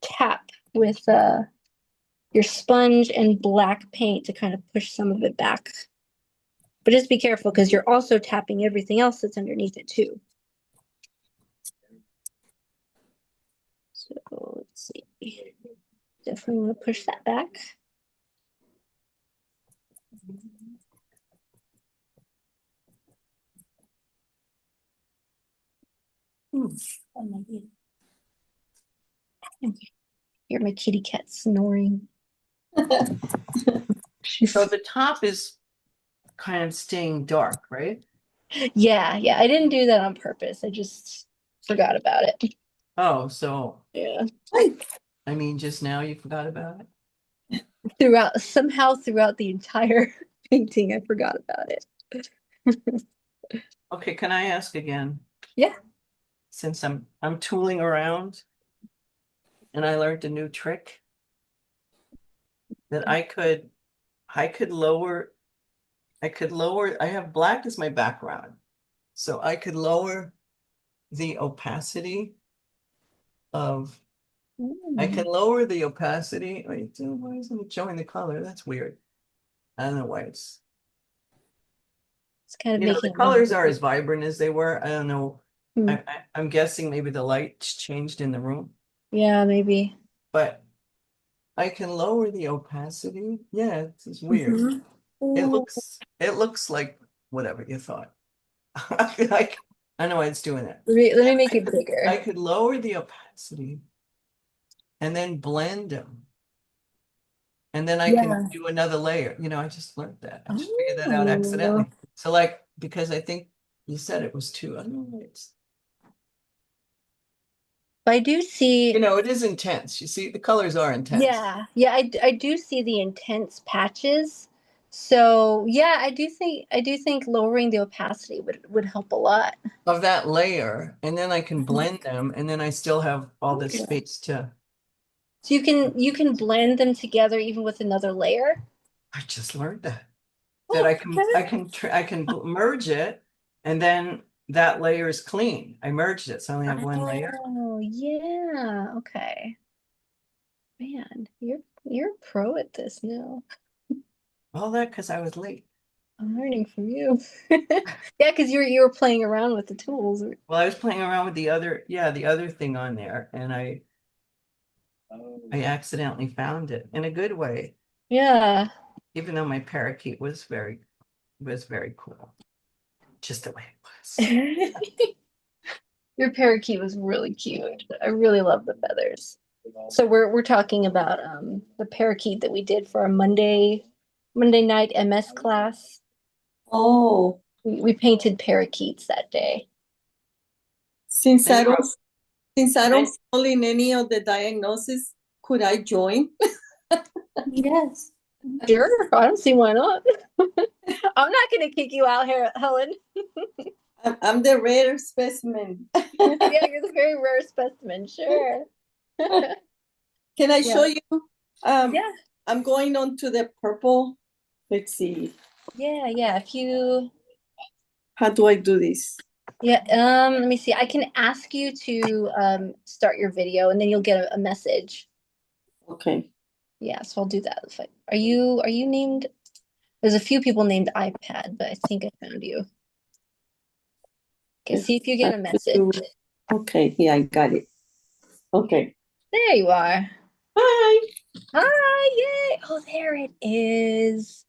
tap with your sponge and black paint to kind of push some of it back. But just be careful because you're also tapping everything else that's underneath it too. So let's see. Definitely want to push that back. Hear my kitty cat snoring. So the top is kind of staying dark, right? Yeah, I didn't do that on purpose. I just forgot about it. Oh, so Yeah. I mean, just now you forgot about it? Throughout the entire painting, I forgot about it. Okay, can I ask again? Yeah. Since I'm tooling around and I learned a new trick that I could lower, I have black as my background. So I could lower the opacity of, I can lower the opacity. Wait, why isn't it showing the color? That's weird. I don't know why it's kind of the making colors are as vibrant as they were. I don't know. Hmm. I'm guessing maybe the lights changed in the room, Yeah, maybe. but I can lower the opacity. Yeah, it's weird. It looks like whatever you thought. Like, I know why it's doing it. Let me make it bigger. I could lower the opacity and then blend them. And then I can do another layer. You know, I just learned that. I just figured that out accidentally. So like, because I think you said it was two. I don't know. I do see. You know, it is intense. You see, the colors are intense. Yeah, I do see the intense patches. So yeah, I do think lowering the opacity would help a lot. Of that layer, and then I can blend them, and then I still have all this space to. So you can blend them together even with another layer. I just learned that. That I can merge it, and then that layer is clean. I merged it, so I only have one layer. Oh yeah, okay. Man, you're a pro at this now. All that because I was late. I'm learning from you. Yeah, because you were playing around with the tools. Well, I was playing around with the other thing on there, and I accidentally found it in a good way. Yeah. Even though my parakeet was very cool. Just the way it was. Your parakeet was really cute. I really love the feathers. So we're talking about the parakeet that we did for our Monday night MS class. Oh, We painted parakeets that day. since I don't fall in any of the diagnosis, could I join? Yes. Sure, I don't see why not. I'm not gonna kick you out here, Helen. I'm the rare specimen. Yeah, you're the very rare specimen, sure. Can I show you? Yeah. I'm going on to the purple. Let's see. Yeah. If you How do I do this? Yeah, let me see. I can ask you to start your video and then you'll get a message. Okay. Yeah, so I'll do that. Are you named There's a few people named iPad, but I think I found you. Okay, see if you get a message. Okay, yeah, I got it. Okay. There you are. Hi. Hi, yay. Oh, there it is.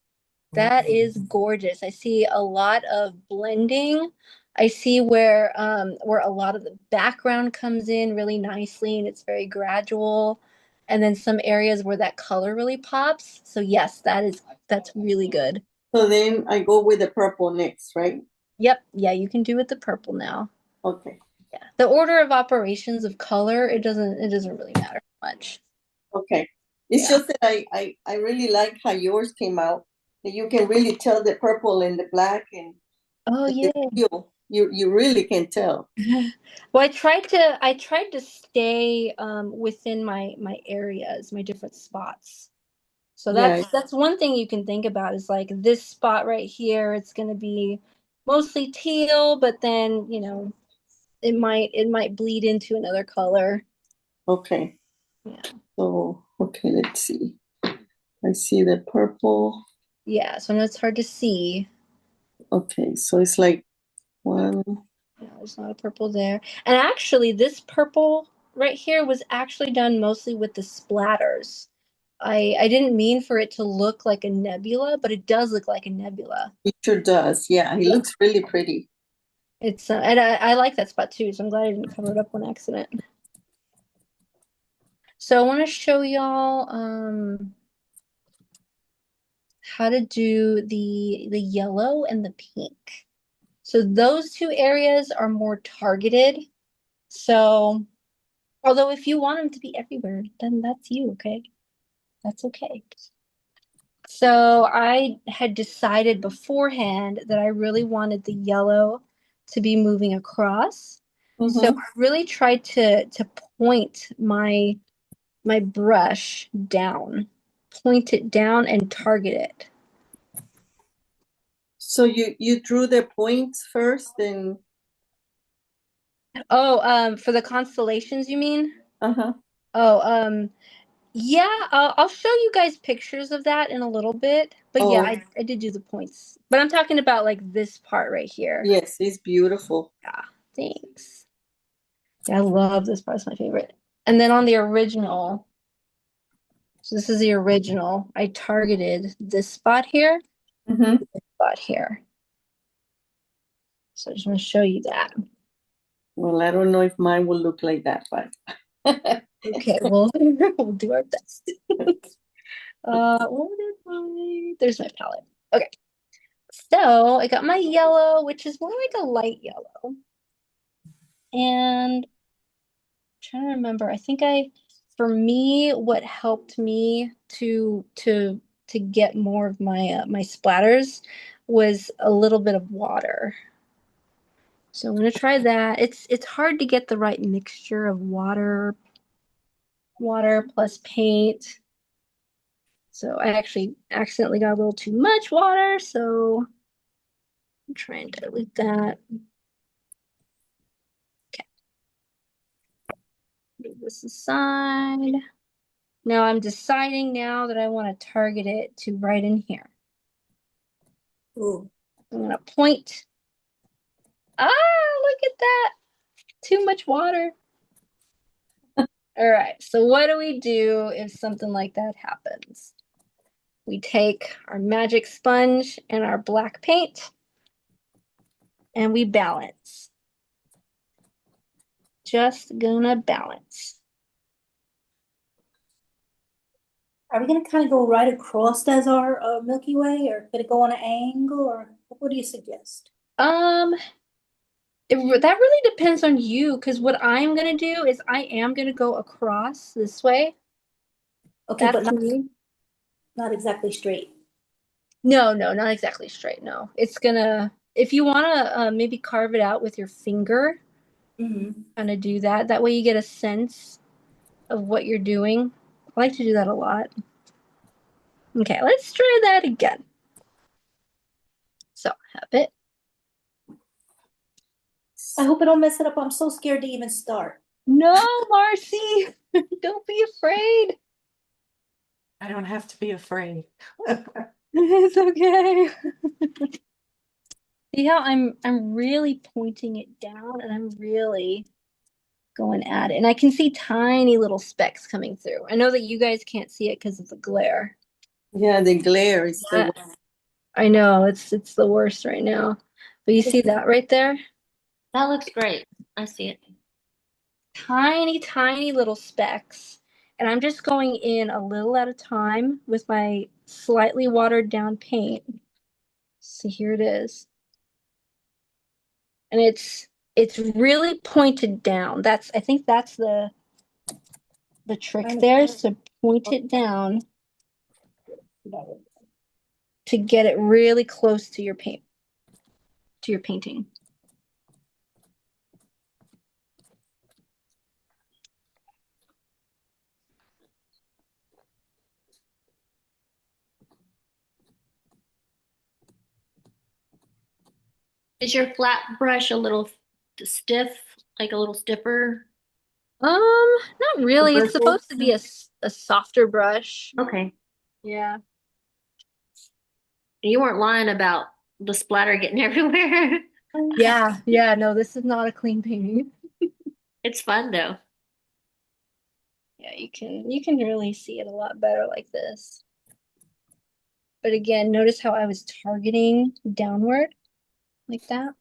That is gorgeous. I see a lot of blending. I see where a lot of the background comes in really nicely and it's very gradual. And then some areas where that color really pops. So yes, that's really good. So then I go with the purple next, right? Yep, yeah, you can do with the purple now. Okay. Yeah. The order of operations of color, it doesn't really matter much. Okay. It's Yeah. just that I really like how yours came out. That you can really tell the purple and the black and Oh the yeah. teal. You really can tell. Well, I tried to stay within my areas, my different spots. So Yeah. that's one thing you can think about is like this spot right here, it's going to be mostly teal, but then, it might bleed into another color. Okay. Yeah. So okay, let's see. I see the purple. Yeah, so I know it's hard to see. Okay, so it's like one. Yeah, there's not a purple there. And actually, this purple right here was actually done mostly with the splatters. I didn't mean for it to look like a nebula, but it does look like a nebula. It sure does. Yeah, it looks really pretty. It's and I like that spot too, so I'm glad I didn't cover it up on accident. So I want to show y'all how to do the yellow and the pink. So those two areas are more targeted. So although if you want them to be everywhere, then that's you, okay? That's okay. So I had decided beforehand that I really wanted the yellow to be moving across. So Mm-hmm. I really tried to point my brush down, point it down and target it. So you drew the points first and Oh, for the constellations, you mean? uh-huh. Oh, yeah, I'll show you guys pictures of that in a little bit. But yeah, Oh, I did do the points. But I'm talking about like this part right here. yes, it's beautiful. Yeah, thanks. Yeah, I love this part. It's my favorite. And then on the original, so this is the original, I targeted this spot here, Mm-hmm. spot here. So I just want to show you that. Well, I don't know if mine will look like that, but Okay, well, we'll do our best. There's my palette. Okay, so I got my yellow, which is more like a light yellow. And I'm trying to remember, for me, what helped me to get more of my splatters was a little bit of water. So I'm gonna try that. It's hard to get the right mixture of water plus paint. So I actually accidentally got a little too much water, so I'm trying to dilute that. Okay. Move this aside. Now I'm deciding now that I want to target it to right in here. Ooh. I'm gonna point. Ah, look at that. Too much water. All right, so what do we do if something like that happens? We take our magic sponge and our black paint and we balance. Just gonna balance. Are we gonna kind of go right across as our Milky Way, or could it go on an angle, or what do you suggest? That really depends on you, because what I'm gonna do is I am gonna go across this way. Okay, but That's me. not exactly straight. No, not exactly straight. No, it's gonna. If you wanna maybe carve it out with your finger, Mm-hmm. kind of do that. That way you get a sense of what you're doing. I like to do that a lot. Okay, let's try that again. So have it. I hope I don't mess it up. I'm so scared to even start. No, Marcy, don't be afraid. I don't have to be afraid. It's okay. See how I'm really pointing it down and I'm really going at it. And I can see tiny little specks coming through. I know that you guys can't see it because of the glare. Yeah, the glare is the Yeah, I know it's the worst right now. But you see that right there? That looks great. I see it. Tiny, tiny little specks. And I'm just going in a little at a time with my slightly watered down paint. So here it is. And it's really pointed down. I think that's the trick there is to point it down to get it really close to your painting. Is your flat brush a little stiff, like a little stiffer? Not really. It's bristle. supposed to be a softer brush. Okay. Yeah. You weren't lying about the splatter getting everywhere. Yeah, no, this is not a clean painting. It's fun though. Yeah, you can really see it a lot better like this. But again, notice how I was targeting downward like that.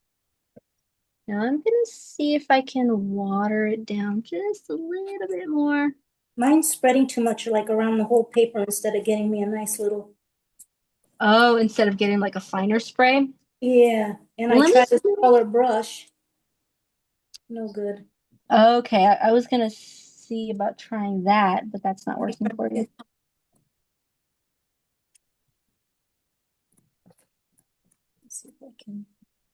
Now I'm gonna see if I can water it down just a little bit more. Mine's spreading too much, like around the whole paper instead of getting me a nice little. Oh, instead of getting like a finer spray. Yeah, and I Let me tried this see. color brush. No good. Okay, I was gonna see about trying that, but that's not working for you. Let's see if I can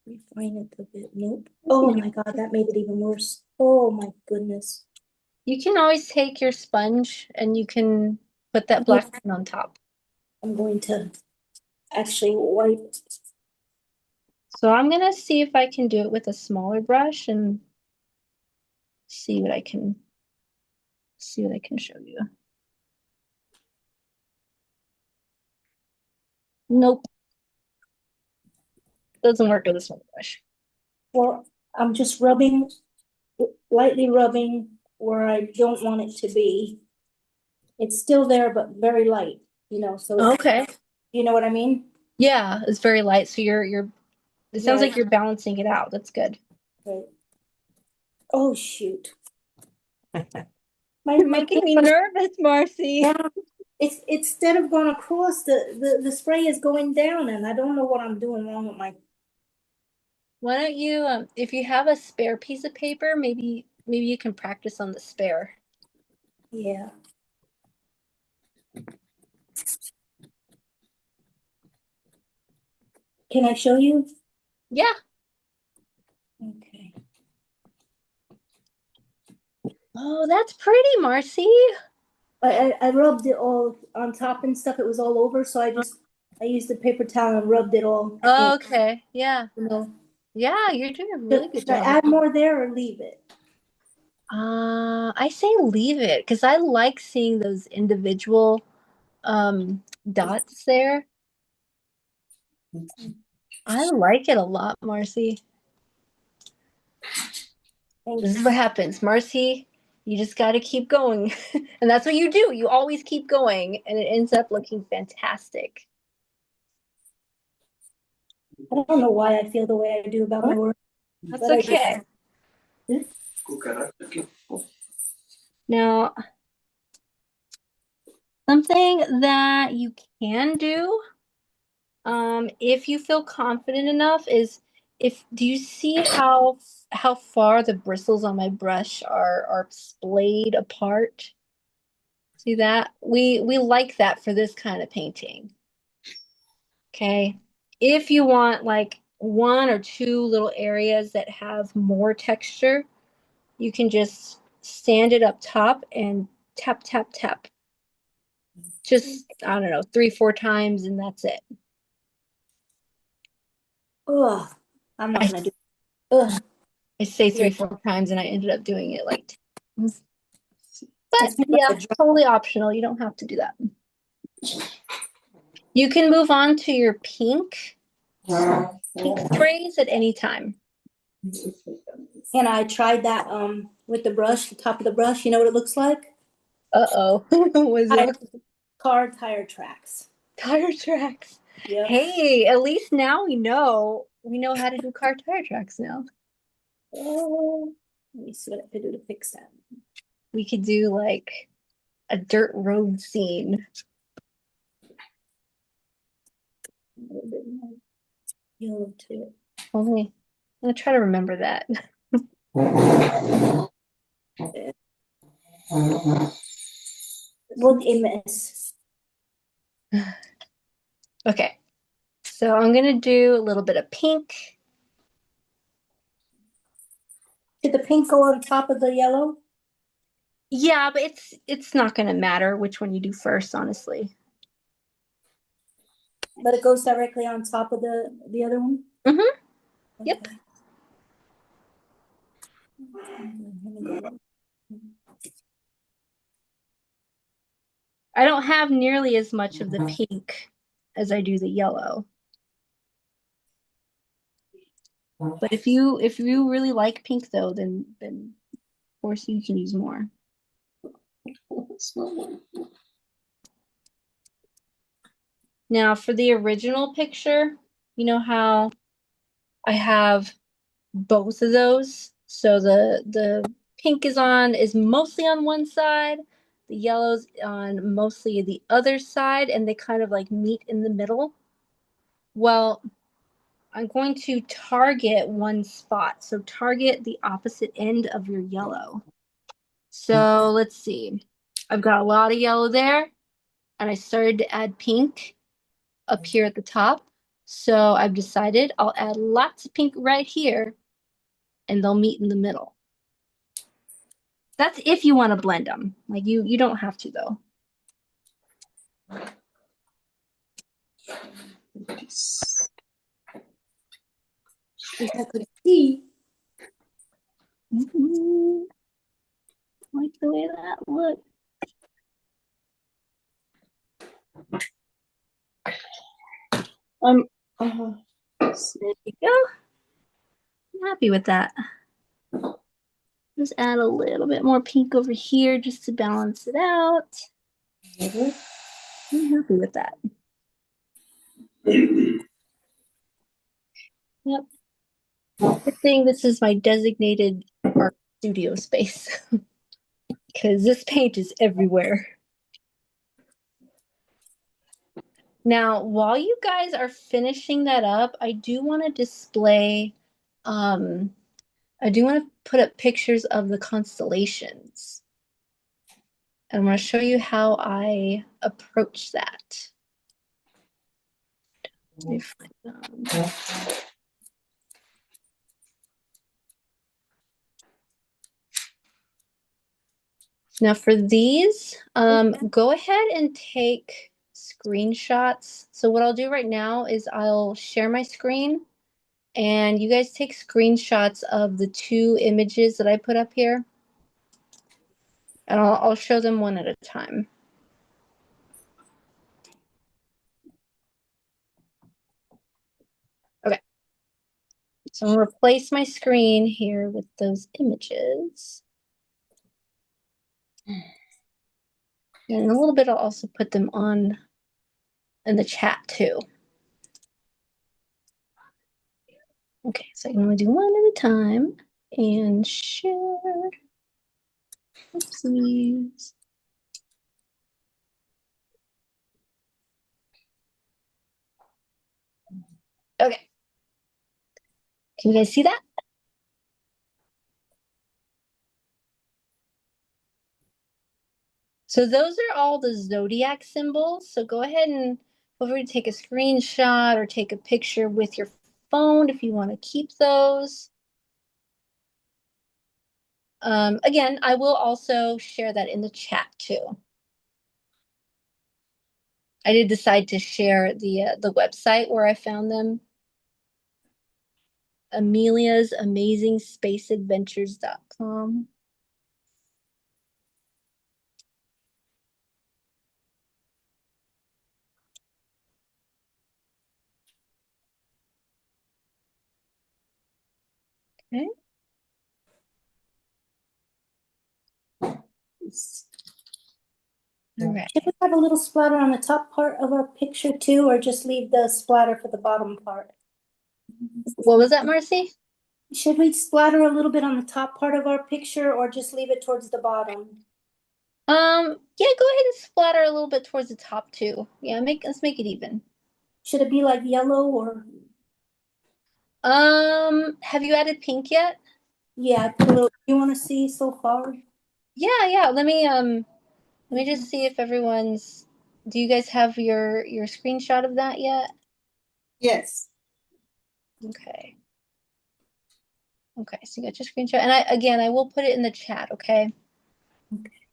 refine it a bit. Nope. Oh my God, that made it even worse. Oh my goodness. You can always take your sponge and you can put that black pen on top. I'm going to actually wipe. So I'm gonna see if I can do it with a smaller brush and see what I can show you. Nope. Doesn't work with a small brush. Well, I'm just rubbing, lightly rubbing where I don't want it to be. It's still there, but very light, so Okay. you know what I mean? Yeah, it's very light. So it sounds Yeah. like you're balancing it out. That's good. Right. Oh, shoot. You're making me nervous, Marcy. Yeah, it's instead of going across, the spray is going down, and I don't know what I'm doing wrong with my. Why don't you, if you have a spare piece of paper, maybe you can practice on the spare. Yeah. Can I show you? Yeah. Okay. Oh, that's pretty, Marcy. I rubbed it all on top and stuff. It was all over, so I used the paper towel and rubbed it all in, Okay. Yeah. Yeah, you're doing a really good Should I job. add more there or leave it? I say leave it because I like seeing those individual dots there. I like it a lot, Marcy. This is what happens, Marcy. You just got to keep going. And that's what you do. You always keep going, and it ends up looking fantastic. I don't know why I feel the way I do about my work. That's okay. Now, something that you can do, if you feel confident enough, is do you see how far the bristles on my brush are splayed apart? See that? We like that for this kind of painting. Okay. If you want like one or two little areas that have more texture, you can just stand it up top and tap, tap, tap. Just, I don't know, 3-4 times and that's it. Oh, I'm not gonna do. Ugh. I say 3-4 times and I ended up doing it like 10 times. But It's more yeah, like a drum. totally optional. You don't have to do that. You can move on to your pink sprays at any time. And I tried that with the brush, the top of the brush. You know what it looks like? Uh-oh. Was it Car tire tracks. tire tracks? Yeah. Hey, at least now we know how to do car tire tracks now. Oh, let me see what I could do to fix that. We could do like a dirt road scene. A little bit more yellow to it. Okay. I'm gonna try to remember that. What a mess. Okay. So I'm gonna do a little bit of pink. Did the pink go on top of the yellow? Yeah, but it's not gonna matter which one you do first, honestly. But it goes directly on top of the other one? Mm-hmm. Yep. I don't have nearly as much of the pink as I do the yellow. But if you really like pink though, then of course you can use more. Now for the original picture, you know how I have both of those? So the pink is mostly on one side, the yellow's on mostly the other side, and they kind of like meet in the middle. Well, I'm going to target one spot. So target the opposite end of your yellow. So let's see. I've got a lot of yellow there, and I started to add pink up here at the top. So I've decided I'll add lots of pink right here, and they'll meet in the middle. That's if you want to blend them. Like you don't have to though. Wish I could see. Like the way that looks. There you go. I'm happy with that. Just add a little bit more pink over here just to balance it out. I'm happy with that. Yep. Good thing this is my designated art studio space because this paint is everywhere. Now, while you guys are finishing that up, I do want to display, I do want to put up pictures of the constellations. And I'm going to show you how I approach that. Now for these, go ahead and take screenshots. So what I'll do right now is I'll share my screen and you guys take screenshots of the two images that I put up here. And I'll show them one at a time. Okay. So I'm gonna replace my screen here with those images. And in a little bit, I'll also put them on in the chat too. Okay, so I can only do one at a time and share. Oopsies. Okay. Can you guys see that? So those are all the Zodiac symbols. So go ahead and feel free to take a screenshot or take a picture with your phone if you want to keep those. Again, I will also share that in the chat too. I did decide to share the website where I found them. Amelia'sAmazingSpaceAdventures.com. Nice. All right. Should we have a little splatter on the top part of our picture too, or just leave the splatter for the bottom part? What was that, Marcy? Should we splatter a little bit on the top part of our picture or just leave it towards the bottom? Yeah, go ahead and splatter a little bit towards the top too. Yeah, let's make it even. Should it be like yellow or? Have you added pink yet? Yeah, I put a little, you want to see so far? Yeah. Let me just see if everyone's. Do you guys have your screenshot of that yet? Yes. Okay. Okay, so you got your screenshot, and I will put it in the chat. Okay.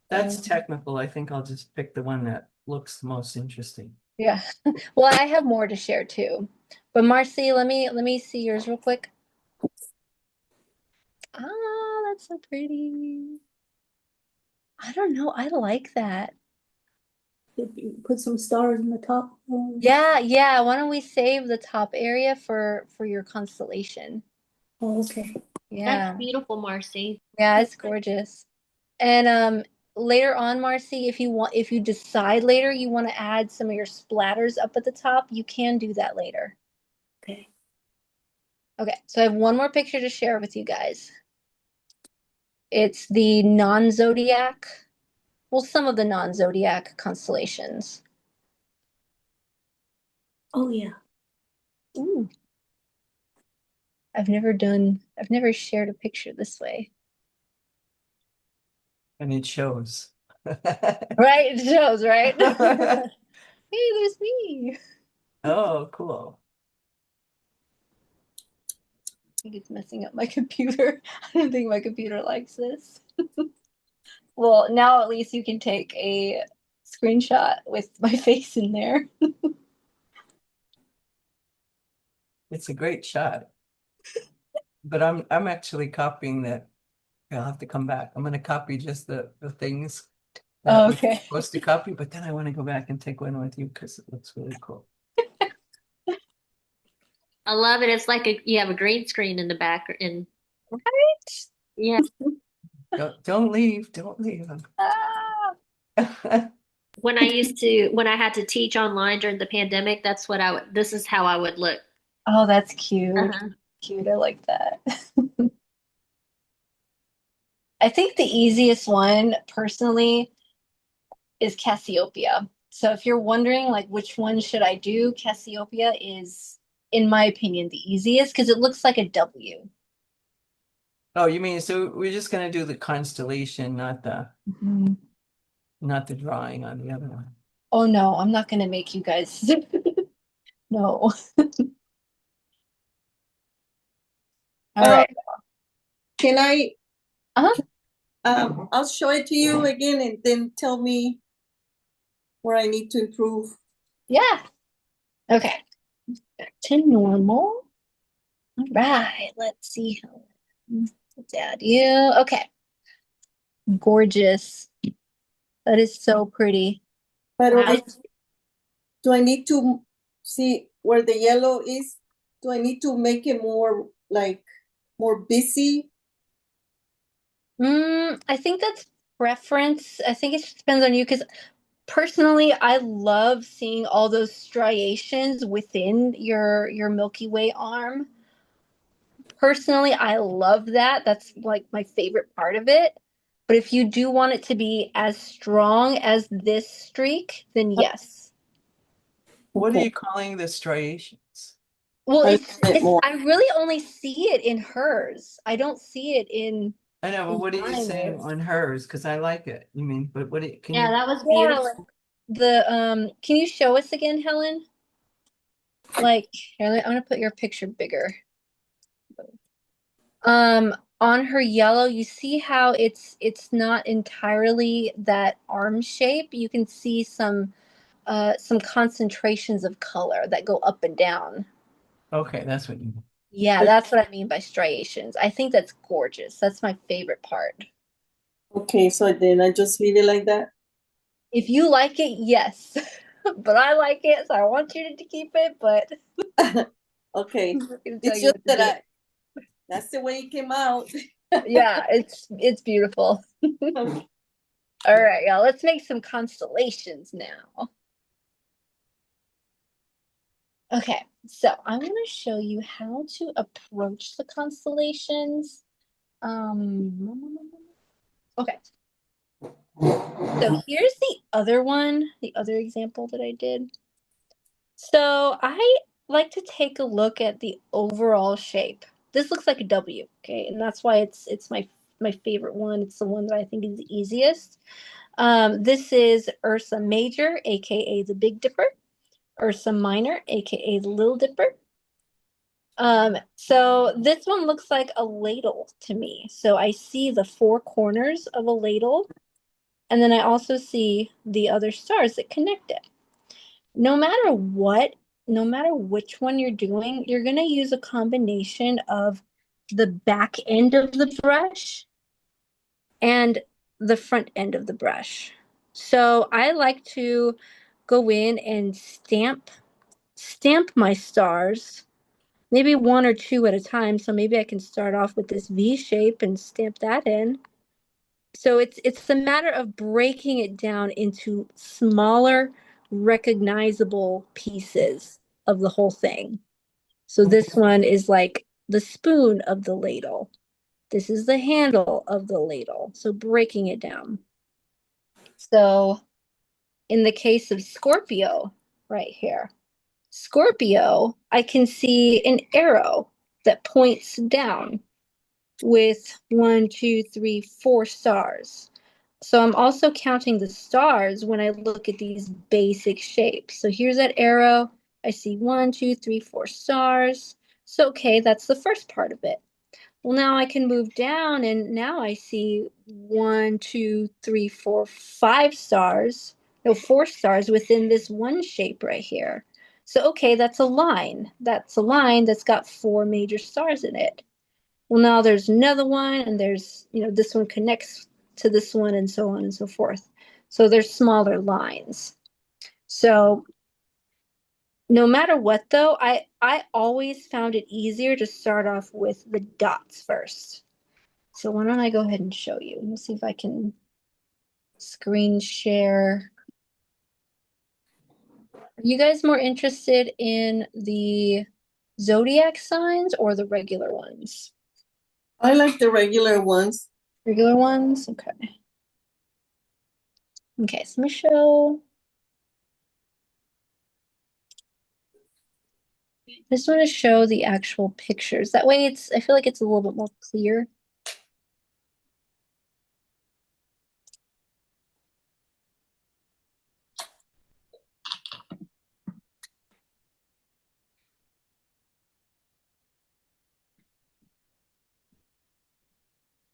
That's technical. I think I'll just pick the one that looks the most interesting. Yeah. Well, I have more to share too. But Marcy, let me see yours real quick. Ah, that's so pretty. I don't know. I like that. Put some stars in the top. Yeah. Why don't we save the top area for your constellation? Oh, okay. Yeah. That's beautiful, Marcy. Yeah, it's gorgeous. And later on, Marcy, if you decide later you want to add some of your splatters up at the top, you can do that later. Okay. Okay, so I have one more picture to share with you guys. It's the non-zodiac, well, some of the non-zodiac constellations. Oh yeah. Ooh. I've never shared a picture this way. And it shows. Right? It shows, right? Hey, there's me. Oh, cool. I think it's messing up my computer. I don't think my computer likes this. Well, now at least you can take a screenshot with my face in there. It's a great shot. But I'm actually copying that. I'll have to come back. I'm gonna copy just the things that we're Okay. supposed to copy, but then I want to go back and take one with you because it looks really cool. I love it. It's like you have a green screen in the back and Right? yeah. Don't leave. Don't leave. Ah. When I had to teach online during the pandemic, this is how I would look. Oh, that's cute. Uh-huh. Cute. I like that. I think the easiest one personally is Cassiopeia. So if you're wondering like which one should I do, Cassiopeia is, in my opinion, the easiest because it looks like a W. Oh, you mean so we're just gonna do the constellation, not the drawing on the other one. Oh no, I'm not gonna make you guys. No. All right. Can I, Uh-huh. I'll show it to you again and then tell me where I need to improve. Yeah. Okay. Back to normal. All right. Let's see. Let's add you. Okay. Gorgeous. That is so pretty. But Wow. do I need to see where the yellow is? Do I need to make it more like more busy? I think that's preference. I think it just depends on you because personally, I love seeing all those striations within your Milky Way arm. Personally, I love that. That's like my favorite part of it. But if you do want it to be as strong as this streak, then yes. What are Okay. you calling the striations? Well, I it's love it more. I really only see it in hers. I don't see it in I know, but what are you mine. saying on hers? Because I like it. You mean, but can Yeah, you? that was Yeah, beautiful. like can you show us again, Helen? Like here, I'm gonna put your picture bigger. On her yellow, you see how it's not entirely that arm shape. You can see some concentrations of color that go up and down. Okay, that's what you mean. Yeah, that's what I mean by striations. I think that's gorgeous. That's my favorite part. Okay, so then I just leave it like that. If you like it, yes. But I like it, so I want you to keep it, but Okay, I'm not gonna tell it's you just what to that do. that's the way it came out. Yeah, it's beautiful. All right, y'all, let's make some constellations now. Okay, so I'm going to show you how to approach the constellations. Okay. So here's the other one, the other example that I did. So I like to take a look at the overall shape. This looks like a W, okay? And that's why it's my favorite one. It's the one that I think is the easiest. This is Ursa Major, aka the Big Dipper, Ursa Minor, aka the Little Dipper. So this one looks like a ladle to me. So I see the four corners of a ladle, and then I also see the other stars that connect it. No matter what, no matter which one you're doing, you're going to use a combination of the back end of the brush and the front end of the brush. So I like to go in and stamp my stars, maybe one or two at a time. So maybe I can start off with this V shape and stamp that in. So it's a matter of breaking it down into smaller, recognizable pieces of the whole thing. So this one is like the spoon of the ladle. This is the handle of the ladle. So breaking it down. So in the case of Scorpio, right here, Scorpio, I can see an arrow that points down with 1, 2, 3, 4 stars. So I'm also counting the stars when I look at these basic shapes. So here's that arrow. I see 1, 2, 3, 4 stars. So, okay, that's the first part of it. Well, now I can move down and now I see 1, 2, 3, 4, 5 stars. No, 4 stars within this one shape right here. So, okay, that's a line. That's a line that's got 4 major stars in it. Well, now there's another one, and there's, this one connects to this one, and so on and so forth. So there's smaller lines. So no matter what, though, I always found it easier to start off with the dots first. So why don't I go ahead and show you? Let's see if I can screen share. Are you guys more interested in the zodiac signs or the regular ones? I like the regular ones. Regular ones? Okay. Okay, so let me show. I just want to show the actual pictures. That way I feel like it's a little bit more clear.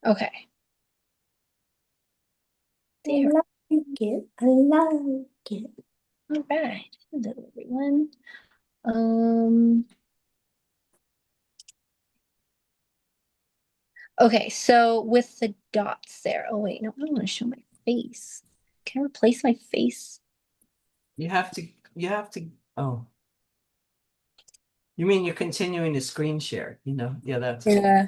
Okay. I like it. I like it. All right. Hello, everyone. Okay, so with the dots there. Oh, wait, no, I don't want to show my face. Can I replace my face? You have to, oh. You mean you're continuing to screen share, Yeah, that's. Yeah.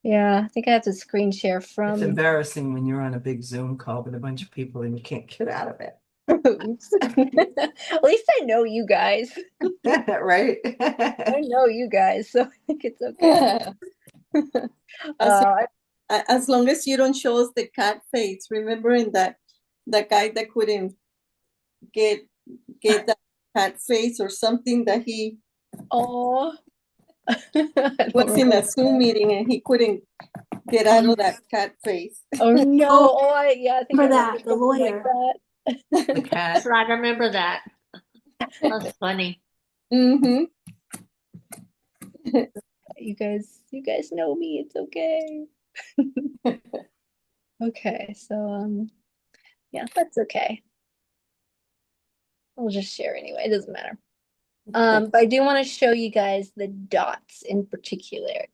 Yeah, I think I have to screen share It's from. embarrassing when you're on a big Zoom call with a bunch of people and you can't get out of it. Oops. At least I know you guys. Right? I know you guys, so I think it's okay. As long as you don't show us the cat face, remembering that the guy that couldn't get that cat face or something that he Oh, was in a Zoom meeting and he couldn't get out of that cat face. Oh no! Oh, I think I Remember remember that, the something like lawyer. that. The cat. I remember that. That's funny. Mm-hmm. You guys know me. It's okay. Okay, so yeah, that's okay. I'll just share anyway. It doesn't matter. But I do want to show you guys the dots in particular.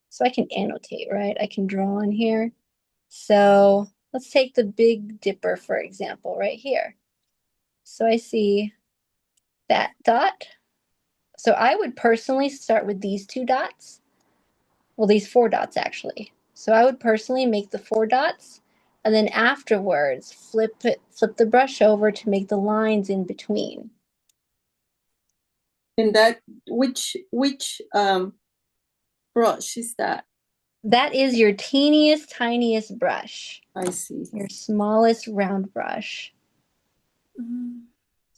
So I can annotate, right? I can draw on here. So let's take the Big Dipper, for example, right here. So I see that dot. So I would personally start with these 2 dots. Well, these 4 dots actually. So I would personally make the 4 dots And then afterwards, flip the brush over to make the lines in between. And that, which brush is that? That is your tiniest brush. I see. Your smallest round brush. Mm.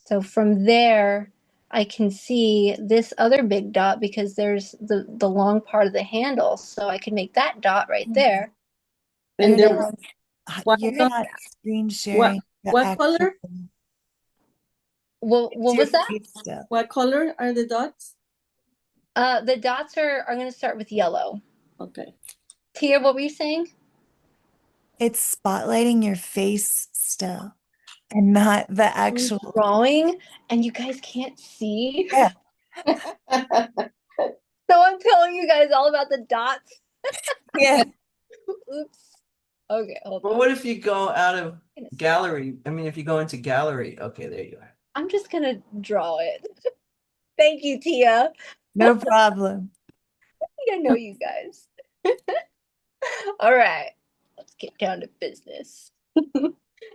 So from there, I can see this other big dot because there's the long part of the handle. So I can make that dot right there. And then there, what, You're not screen what, sharing the what color? actual. what It's was your that? face stuff. What color are the dots? The dots are going to start with yellow. Okay. Tia, what were you saying? It's spotlighting your face stuff and not the I'm actual. drawing, and you guys can't see. Yeah. So I'm telling you guys all about the dots. Yeah. Oops. Okay, hold Well, on. what if you go out of gallery? I mean, if you go into gallery, okay, there you are. I'm just gonna draw it. Thank you, Tia. No problem. I know you guys. All right, let's get down to business.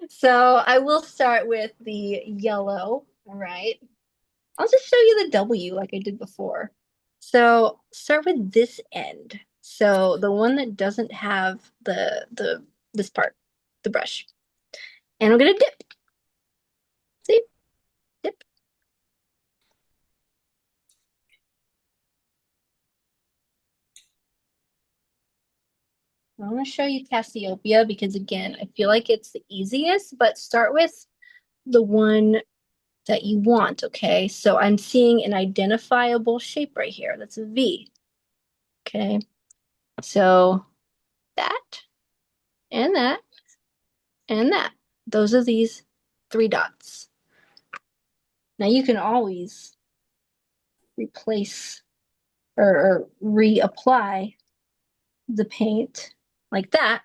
So I will start with the yellow, all right? I'll just show you the W like I did before. So start with this end. So the one that doesn't have this part, the brush. And I'm gonna dip. See? Dip. I want to show you Cassiopeia because again, I feel like it's the easiest, but start with the one that you want, okay? So I'm seeing an identifiable shape right here. That's a V. Okay. So that and that and that. Those are these 3 dots. Now you can always replace or reapply the paint like that.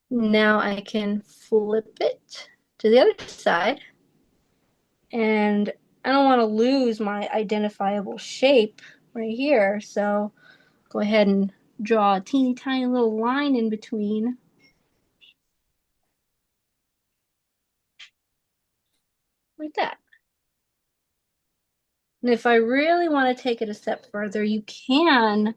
Now I can flip it to the other side. And I don't want to lose my identifiable shape right here. So go ahead and draw a teeny tiny little line in between. Like that. And if I really want to take it a step further, you can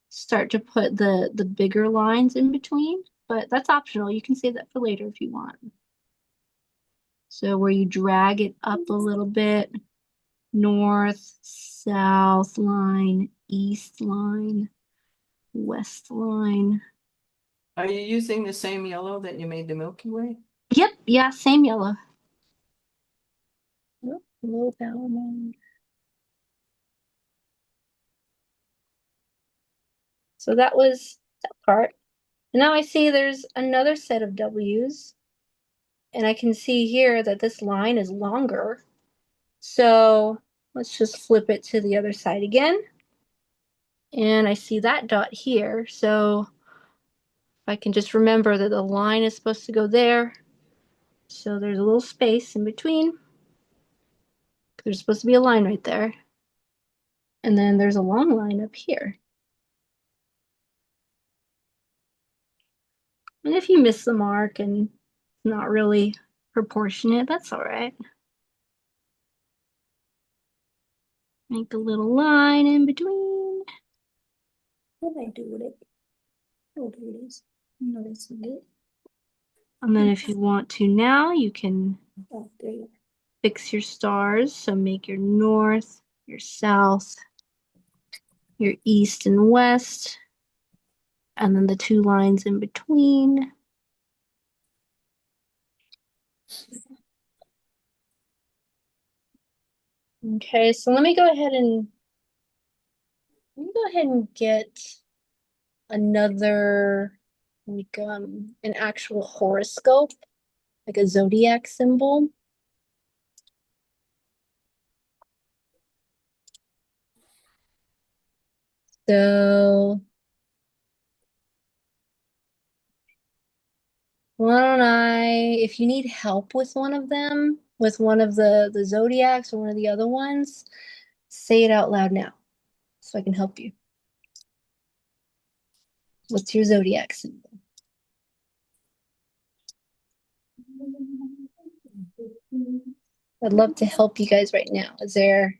start to put the bigger lines in between, but that's optional. You can save that for later if you want. So where you drag it up a little bit, north, south line, east line, west line. Are you using the same yellow that you made the Milky Way? Yep, yeah, same yellow. Oh, low power mode. So that was that part. And now I see there's another set of W's. And I can see here that this line is longer. So let's just flip it to the other side again. And I see that dot here. So if I can just remember that the line is supposed to go there. So there's a little space in between. There's supposed to be a line right there. And then there's a long line up here. And if you miss the mark and not really proportionate, that's all right. Make a little line in between. What did I do with it? Oh, there it is. No, that's not it. And then if you want to now, you can Oh, there you are. fix your stars. So make your north, your south, your east and west, and then the 2 lines in between. Okay, so let me go ahead and get another like an actual horoscope, like a zodiac symbol. So why don't if you need help with one of them, with one of the zodiacs or one of the other ones, say it out loud now so I can help you. What's your zodiac symbol? I'd love to help you guys right now. Is there,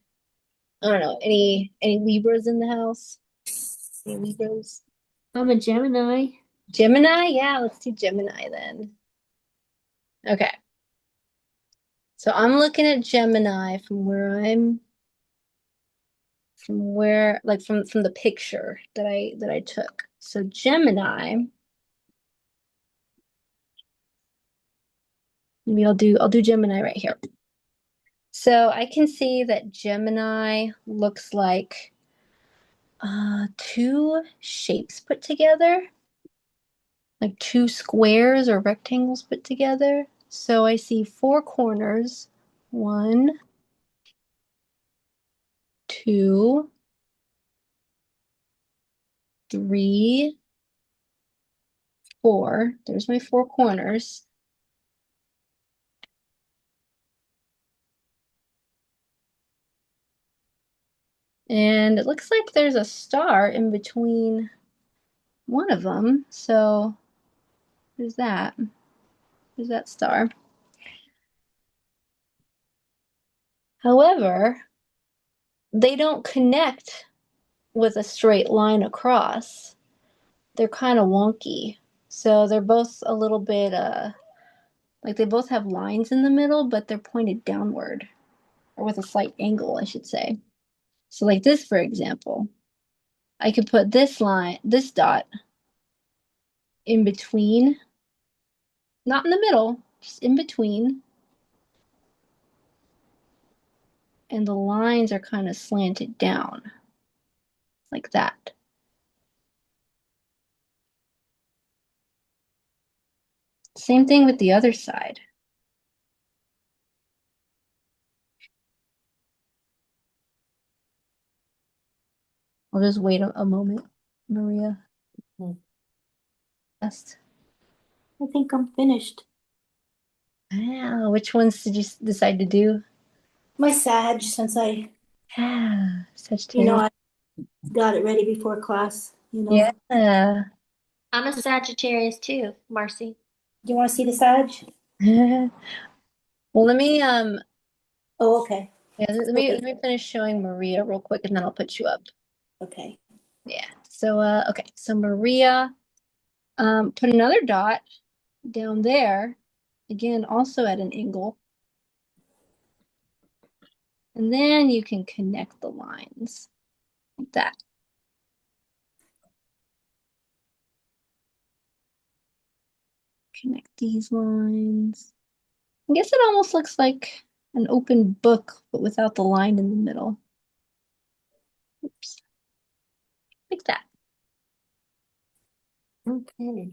I don't know, any Libras in the house? Any Libras? I'm a Gemini. Gemini? Yeah, let's do Gemini then. Okay. So I'm looking at Gemini from like from the picture that I took. So Gemini, maybe I'll do Gemini right here. So I can see that Gemini looks like two shapes put together, like two squares or rectangles put together. So I see four corners. One, two, three, four. There's my four corners. And it looks like there's a star in between one of them. So there's that. There's that star. However, they don't connect with a straight line across. They're kind of wonky. So they're both a little bit like they both have lines in the middle, but they're pointed downward or with a slight angle, I should say. So like this, for example, I could put this line, this dot in between, not in the middle, just in between. And the lines are kind of slanted down like that. Same thing with the other side. I'll just wait a moment, Maria. Best. I think I'm finished. Ah, which ones did you decide to do? My Sag, since I, Ah, you know, Sagittarius. I got it ready before class, you know. Yeah. I'm a Sagittarius too, Marcy. Do you want to see the Sag? Well, let me Oh, okay. yeah, let me finish showing Maria real quick and then I'll put you up. Okay. Yeah. So okay. So Maria, put another dot down there, again, also at an angle. And then you can connect the lines like that. Connect these lines. I guess it almost looks like an open book, but without the line in the middle. Oops. Like that. Okay.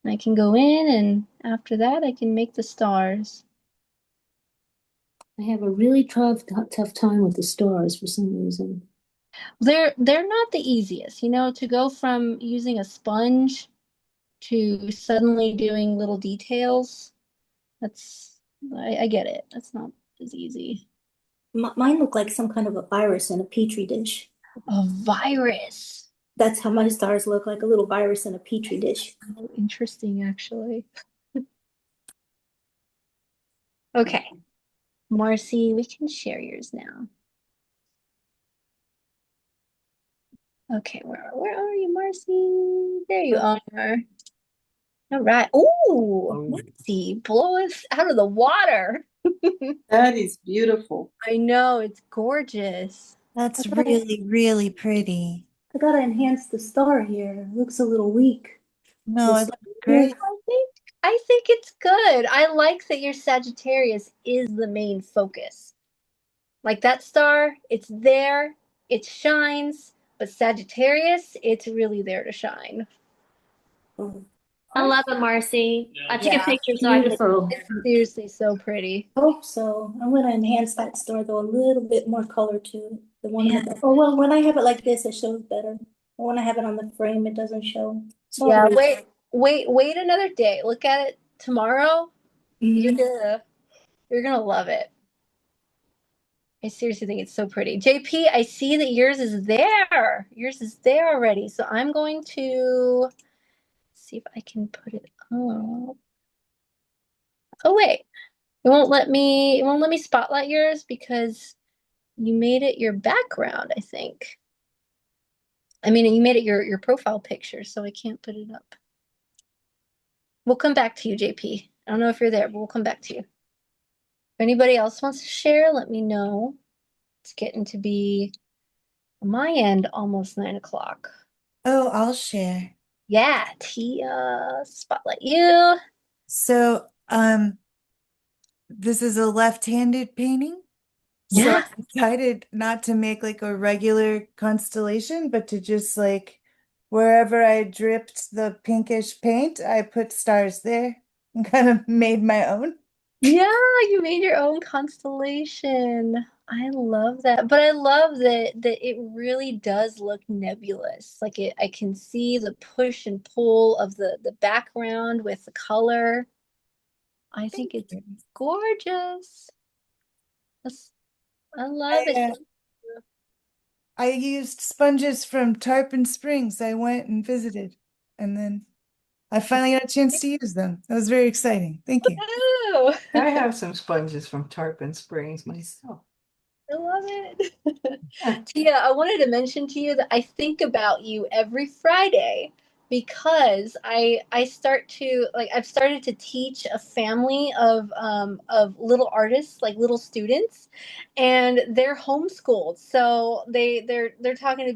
I can go in and after that I can make the stars. I have a really tough time with the stars for some reason. They're not the easiest, you know, to go from using a sponge to suddenly doing little details. I get it. That's not as easy. Mine look like some kind of a virus in a petri dish. A virus. That's how my stars look, like a little virus in a petri dish. Oh, interesting, actually. Okay, Marcy, we can share yours now. Okay, where are you, Marcy? There you are. All right. Ooh, Marcy, blow us out of the water. That is beautiful. I know, it's gorgeous. That's really, really pretty. I gotta enhance the star here. It looks a little weak. No, This- it looks great. I think it's good. I like that your Sagittarius is the main focus. Like that star, it's there, it shines, but Sagittarius, it's really there to shine. Oh, I love it, Marcy. I took Yeah. a picture so I could. Beautiful. It's seriously so pretty. hope so. I'm gonna enhance that star though, a little bit more color to it. The one Yeah. oh well, when I have it like this, it shows better. But when I have it on the frame, it doesn't show. So Yeah, wait another day. Look at it tomorrow. Mhm. You're gonna love it. I seriously think it's so pretty. JP, I see that yours is there. Yours is there already. So I'm going to see if I can put it up. Oh wait. It won't let me spotlight yours because you made it your background, I think. I mean, you made it your profile picture, so I can't put it up. We'll come back to you, JP. I don't know if you're there, but we'll come back to you. If anybody else wants to share, let me know. It's getting to be on my end almost 9 o'clock. Oh, I'll share. Yeah, Tia, spotlight you. So, this is a left-handed painting. So Yeah. I decided not to make like a regular constellation, but to just like wherever I dripped the pinkish paint, I put stars there and kind of made my own. Yeah, you made your own constellation. I love that. But I love that it really does look nebulous. Like I can see the push and pull of the background with the color. I think it's gorgeous. I love it. I used sponges from Tarpon Springs. I went and visited, and then I finally got a chance to use them. That was very exciting. Thank you. Oh, I have some sponges from Tarpon Springs myself. I love it. Tia, I wanted to mention to you that I think about you every Friday because I start to like I've started to teach a family of little artists, like little students, and they're homeschooled. So they're talking to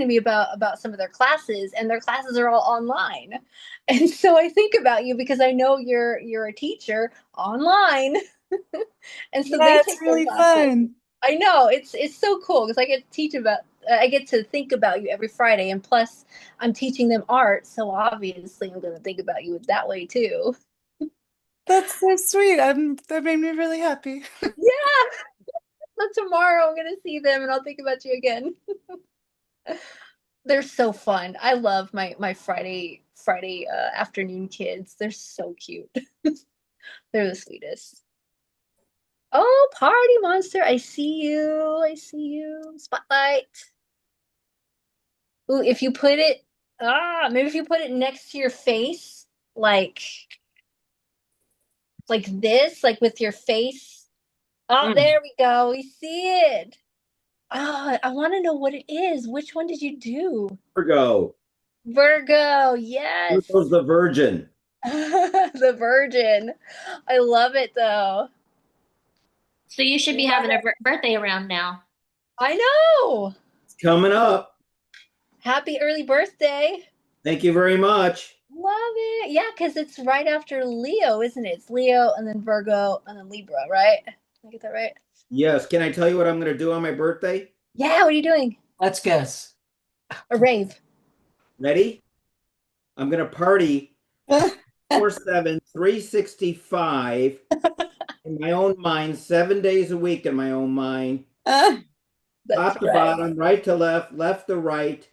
me about some of their classes, and their classes are all online. And so I think about you because I know you're a teacher online. And so they Yeah, it's take their really classes. fun. I know it's so cool because I get to think about you every Friday, and plus I'm teaching them art, so obviously I'm gonna think about you that way too. That's so sweet. That made me really happy. Yeah. So tomorrow I'm gonna see them and I'll think about you again. They're so fun. I love my Friday afternoon kids. They're so cute. They're the sweetest. Oh, Party Monster, I see you. I see you. Spotlight. Ooh, if you put it, maybe if you put it next to your face, like this, like with your face. Oh, there we go. We see it. Oh, I want to know what it is. Which one did you do? Virgo. Virgo, yes. Virgo's the virgin. The Virgin. I love it though. So you should be having a birthday around now. I know. It's coming up. Happy early birthday. Thank you very much. Love it. Yeah, because it's right after Leo, isn't it? It's Leo and then Virgo and then Libra, right? Did I get that right? Yes. Can I tell you what I'm going to do on my birthday? Yeah, what are you doing? Let's guess. A rave. Ready? I'm going to party 4/7, 365 in my own mind, 7 days a week in my own mind. That's Top to right. bottom, right to left, left to right,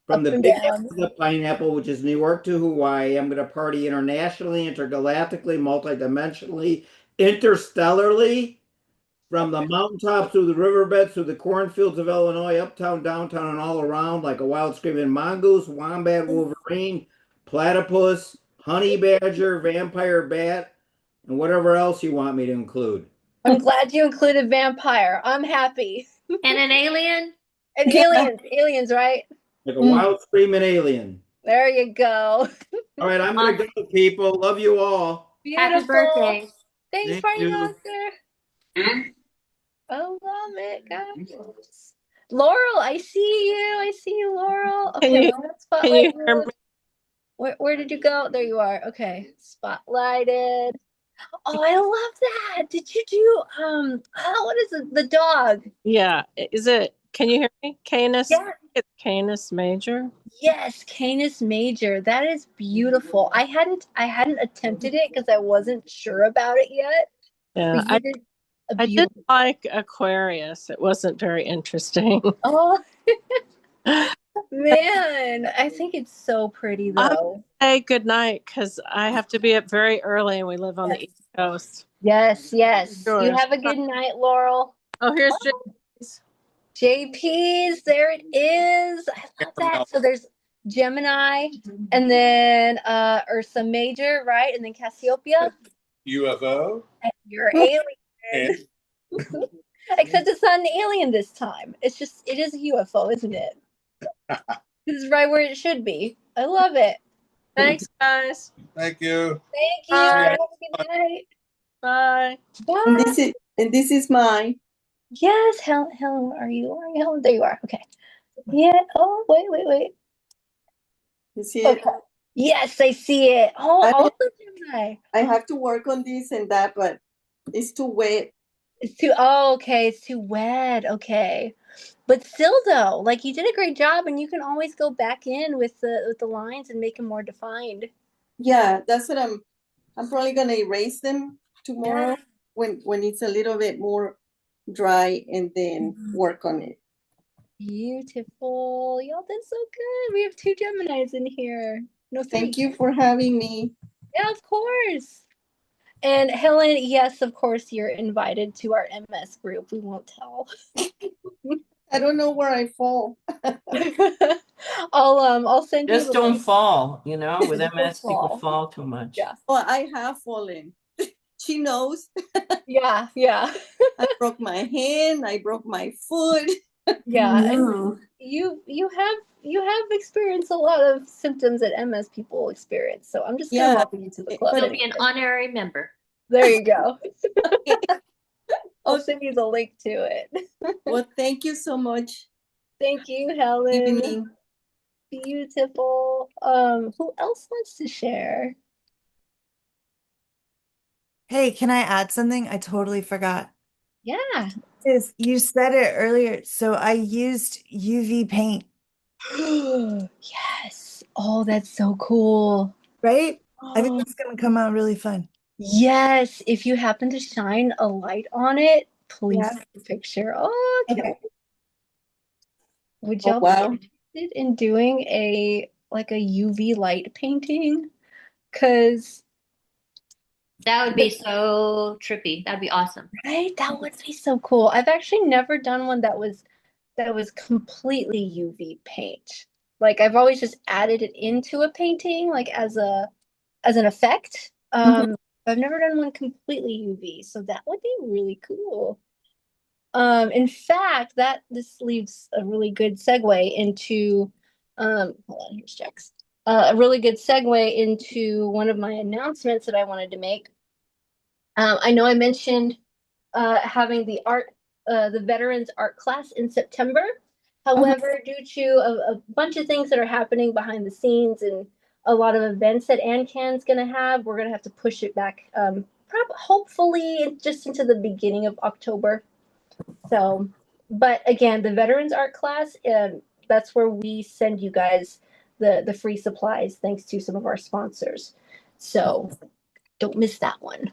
from Up the and Big down. Apple to the Pineapple, which is New York to Hawaii. I'm going to party internationally, intergalactically, multidimensionally, interstellarly, from the mountaintops through the riverbeds, through the cornfields of Illinois, uptown, downtown, and all around, like a wild screaming mongoose, wombat, wolverine, platypus, honey badger, vampire bat, and whatever else you want me to include. I'm glad you included vampire. I'm happy. And an alien? And aliens, right? Like a wild screaming alien. There you go. All right, I'm going to go, people. Love you all. Beautiful. Happy birthday. Thanks, Thank Party you. Monster. I love it, guys. Laurel, I see you. I see you, Laurel. Okay, let's Can spotlight you hear you. me? Where did you go? There you are. Okay, spotlighted. Oh, I love that. Did you do what is it? The dog. Yeah. Is it, can you hear me? Canis? Yeah. It's Canis Major. Yes, Canis Major. That is beautiful. I hadn't attempted it because I wasn't sure about it yet. Yeah. But you did a I did beautiful. like Aquarius. It wasn't very interesting. Oh man, I think it's so pretty though. Hey, good night, because I have to be up very early and we live on the East Coast. Yes, yes. You Yours. have a good night, Laurel. Oh, here's James. JP's, there it is. I love that. So there's Gemini and then Ursa Major, right? And then Cassiopeia. UFO. And you're alien. Except it's not an alien this time. It is a UFO, isn't it? This is right where it should be. I love it. Thanks, guys. Thank you. Thank you. Bye. Have a good night. Bye. And Bye. this is mine. Yes, Helen, where are you? Where are you, Helen? There you are. Okay. Yeah. Oh, wait. You see it? Okay. Yes, I see it. Oh, I also don't- Gemini. I have to work on this and that, but it's too wet. It's too, oh, okay. It's too wet. Okay. But still though, like you did a great job and you can always go back in with the lines and make them more defined. Yeah, that's what I'm probably gonna erase them tomorrow Yeah. when it's a little bit more dry and then work on it. Beautiful. Y'all did so good. We have 2 Geminis in here. No, 3. Thank you for having me. Yeah, of course. And Helen, yes, of course, you're invited to our MS group. We won't tell. I don't know where I fall. I'll send you Just the don't link. fall, you know, with Don't MS, people fall. fall too much. Yeah. Oh, I have fallen. She knows. Yeah. I broke my hand, I broke my foot. Yeah. No. You have experienced a lot of symptoms that MS people experience. So I'm just gonna Yeah, welcome you to the club. but- You'll be an honorary member. There you go. I'll Okay. send you the link to it. Well, thank you so much. Thank you, for Helen. giving me. Beautiful. Who else wants to share? Hey, can I add something? I totally forgot. Yeah. You said it earlier. So I used UV paint, Yes. Oh, that's so cool. right? I think Oh, it's gonna come out really fun. yes. If you happen to shine a light on it, please Yeah. take a picture. Oh, I can't Okay. wait. Would Oh, y'all be wow. interested in doing a UV light painting? Because That would be so trippy. That'd be awesome. right, that would be so cool. I've actually never done one that was completely UV paint. Like I've always just added it into a painting, like as an effect. I've never done one completely UV, so that would be really cool. In fact, this leaves a really good segue into hold on, here's Jax. A really good segue into one of my announcements that I wanted to make. I know I mentioned having the veterans art class in September. However, due to a bunch of things that are happening behind the scenes and a lot of events that AnCan's going to have, we're going to have to push it back, hopefully just into the beginning of October. So, but again, the veterans art class, that's where we send you guys the free supplies, thanks to some of our sponsors. So, don't miss that one.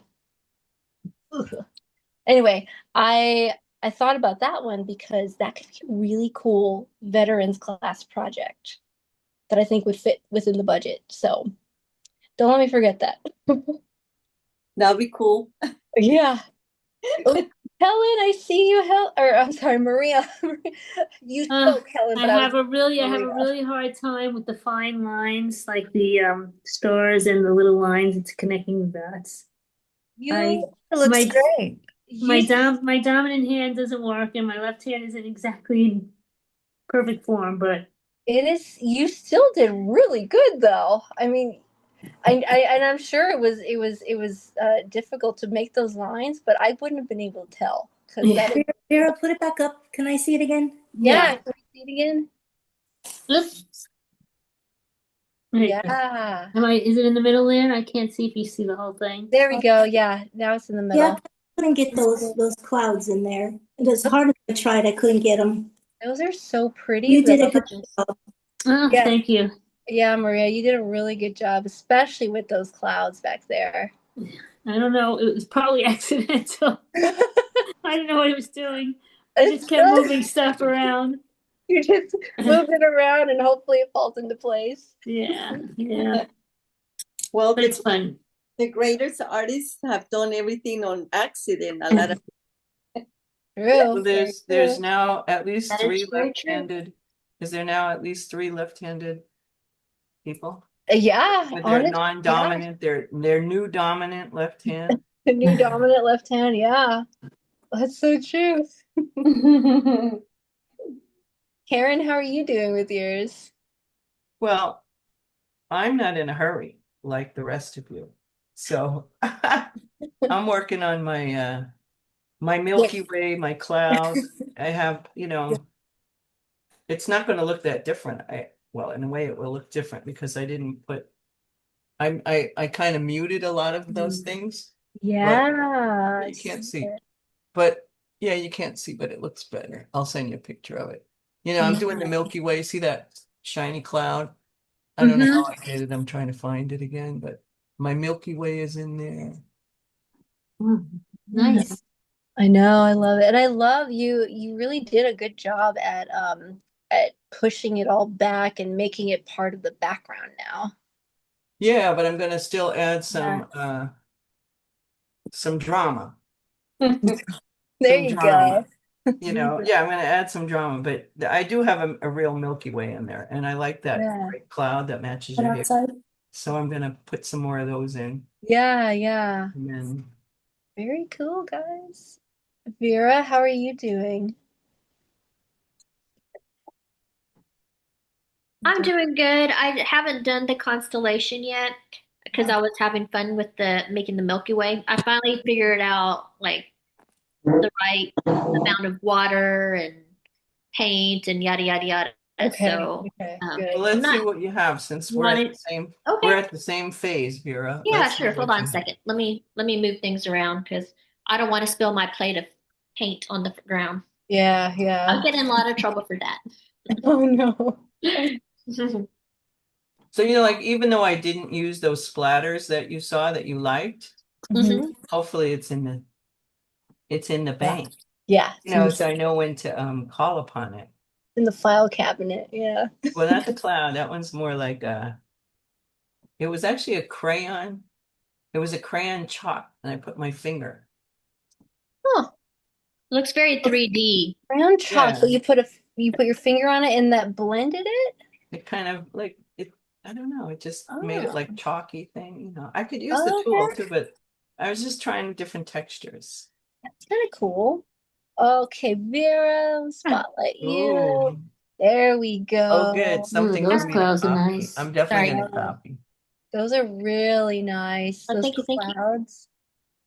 Anyway, I thought about that one because that could be a really cool veterans class project that I think would fit within the budget. So don't let me forget that. That'll be cool. Yeah. Oh, Helen, I see you. Or I'm sorry, Maria. You spoke, Helen, I but have a Maria. really hard time with the fine lines, like the stars and the little lines it's connecting the dots. You, It looks My- great. My dominant hand doesn't work, and my left hand isn't exactly in perfect form, but it is. You still did really good, though. I mean, and I'm sure it was difficult to make those lines, but I wouldn't have been able to tell because Yeah. that is, Vera, put it back up. Can I see it again? yeah. Can we see it again? Oops. There you go. Yeah. Is it in the middle there? I can't see if you see the whole thing. There we go. Yeah. Now it's in the middle. Yeah, I couldn't get those clouds in there. And as hard as I tried, I couldn't get them. Those are so pretty. You did though. a good job. Oh, Yeah. thank you. Yeah, Maria, you did a really good job, especially with those clouds back there. I don't know. It was probably accidental. I don't know what I was doing. I It's just kept good. moving stuff around. You just moved it around and hopefully it falls into place. Yeah. Well, But it's fun. the greatest artists have done everything on accident. A lot of True. Well, Very there's true. now at least That three is very true. left-handed. Is there now at least three left-handed people? Yeah, With their honest, yeah. non-dominant, their new dominant left hand. The new dominant left hand, yeah. That's so true. Karen, how are you doing with yours? Well, I'm not in a hurry like the rest of you. So I'm working on my Milky Way, my cloud. I have, it's not going to look that different. Well, in a way it will look different because I didn't put I kind of muted a lot of those things, but Yeah, you can't see. But yeah, you can't see, but it looks better. I'll send you a picture of it. I'm doing the Milky Way. See that shiny cloud? I don't know how I did it. I'm trying to find it again, but my Milky Way is in there. Nice. I know, I love it. And I love you. You really did a good job at pushing it all back and making it part of the background now. Yeah, but I'm gonna still add Yeah. some drama. There Some you drama. go. Yeah, I'm gonna add some drama, but I do have a real Milky Way in there, and I like that Yeah. great cloud that matches But your hair. outside, So I'm gonna put some more of those in, Yeah, yeah. and then Very cool, guys. Vera, how are you doing? I'm doing good. I haven't done the constellation yet because I was having fun with the making the Milky Way. I finally figured out like the right amount of water and paint and yada yada yada. Okay, So okay, well, good. I'm let's see not what you have since we're at wanting. the same Okay. phase, Vera. Yeah, Let's see sure. Hold what on you a have. second. Let me move things around because I don't want to spill my plate of paint on the ground. Yeah, yeah. I'll get in a lot of trouble for that. Oh no. So like even though I didn't use those splatters that you saw that you liked, hopefully it's in the bank. Yeah, So I know when to call upon it. in the file cabinet. Yeah. Well, not the cloud. That one's more like it was actually a crayon. It was a crayon chalk, and I put my finger. Huh. Looks very 3D. Brown chalk, Yeah. but you put your finger on it and that blended it? It kind of like it. I don't know. It just made it like chalky thing. I could use Oh, the tool okay. too, but I was just trying different textures. That's kind of cool. Okay, Vera, spotlight you. Ooh. There we go. Oh, good. Something those for me to clouds are copy. nice. I'm definitely Sorry. going to copy. Those are really nice. Oh, Those thank you, thank you. clouds.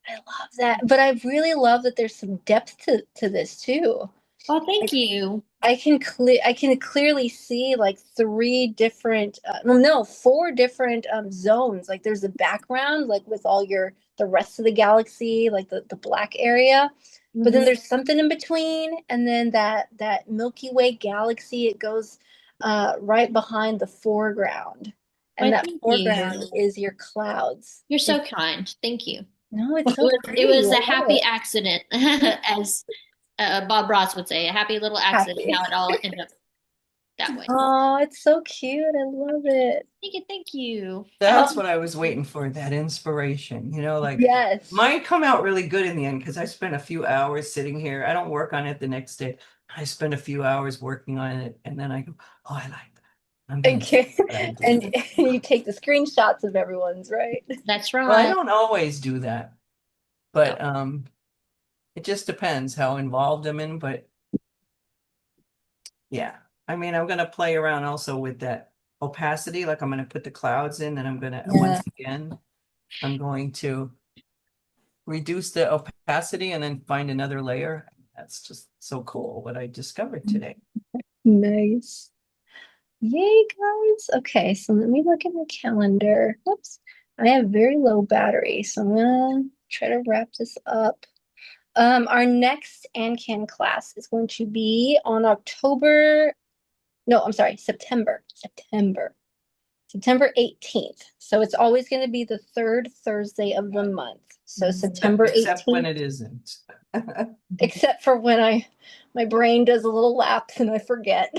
I love that. But I really love that there's some depth to this too. Oh, thank you. I can clearly see like four different zones. Like there's a background like with all the rest of the galaxy, like the black area. But then there's something in between, and then that Milky Way galaxy, it goes right behind the foreground. And Why, that thank foreground you. is your clouds. You're so kind. Thank you. No, it's It so was, pretty. it was I a love happy it. accident, as Bob Ross would say, a happy little accident, Happy. how it all ended up that way. Oh, it's so cute. I love it. Thank you, thank you. That's what I was waiting for, that inspiration. Like Yes. mine come out really good in the end because I spent a few hours sitting here. I don't work on it the next day. I spend a few hours working on it, and then I go, "Oh, I like that." I'm gonna do what I did. And you take the screenshots of everyone's, right? That's Well, I right. don't always do that, but it just depends how involved I'm in. But yeah, I mean, I'm gonna play around also with that opacity. Like I'm gonna put the clouds in, and I'm gonna once again, I'm going to reduce the opacity and then find another layer. That's just so cool what I discovered today. Nice. Yay, guys. Okay, so let me look at my calendar. Whoops. I have very low battery, so I'm gonna try to wrap this up. Our next AnCan class is going to be on September 18th. So it's always going to be the third Thursday of the month. So September 18th. Except when it isn't. Except for when my brain does a little lapse and I forget.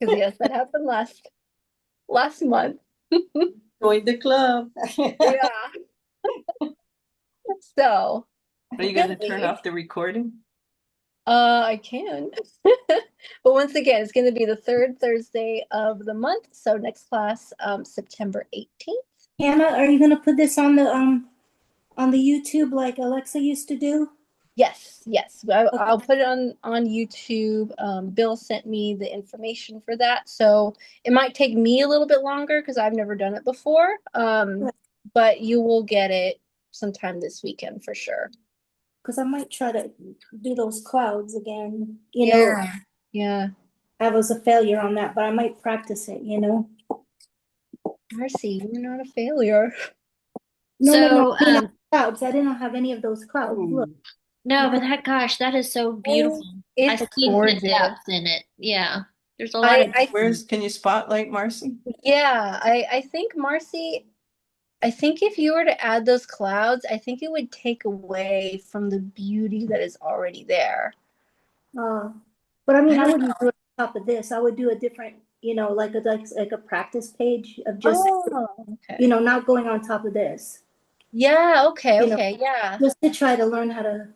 Because yes, that happened last month. Join the club. Yeah. So Are you going to turn off the recording? I can. But once again, it's going to be the third Thursday of the month. So next class, September 18th. Hannah, are you gonna put this on the YouTube like Alexa used to do? Yes, yes. I'll put it on YouTube. Bill sent me the information for that. So it might take me a little bit longer because I've never done it before. But you will get it sometime this weekend for sure. Because I might try to do those clouds again. You know, Yeah. I was a failure on that, but I might practice it, you know. Marcy, you're not a failure. No. I mean, clouds. I didn't have any of those clouds. Look. No, but that is so beautiful. It's I see gorgeous. the depth in it. Yeah. There's a lot of Can you spotlight Marcy? Yeah, I think Marcy, I think if you were to add those clouds, I think it would take away from the beauty that is already there. But I mean, I wouldn't do it on top of this. I would do a different, you know, like a practice page of just, you know, not going on top of this. Yeah, okay, You know, okay, yeah. Just to try to learn how to.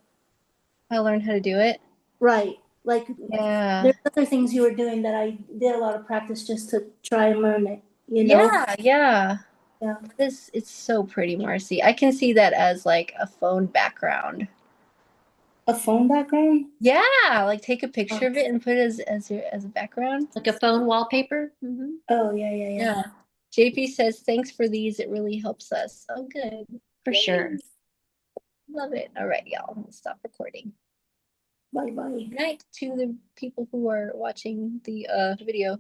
I learned how to do it. Right. Like, yeah. There's other things you were doing that I did a lot of practice just to try and learn it, you know? Yeah. Yeah. It's so pretty, Marcy. I can see that as like a phone background. A phone background? Yeah, like take a picture of it and put it as a background. Like a phone wallpaper. Oh, yeah. JP says, thanks for these. It really helps us. Oh, good. For sure. Love it. All right, y'all. I'm gonna stop recording. Bye-bye. Good night to the people who are watching the video.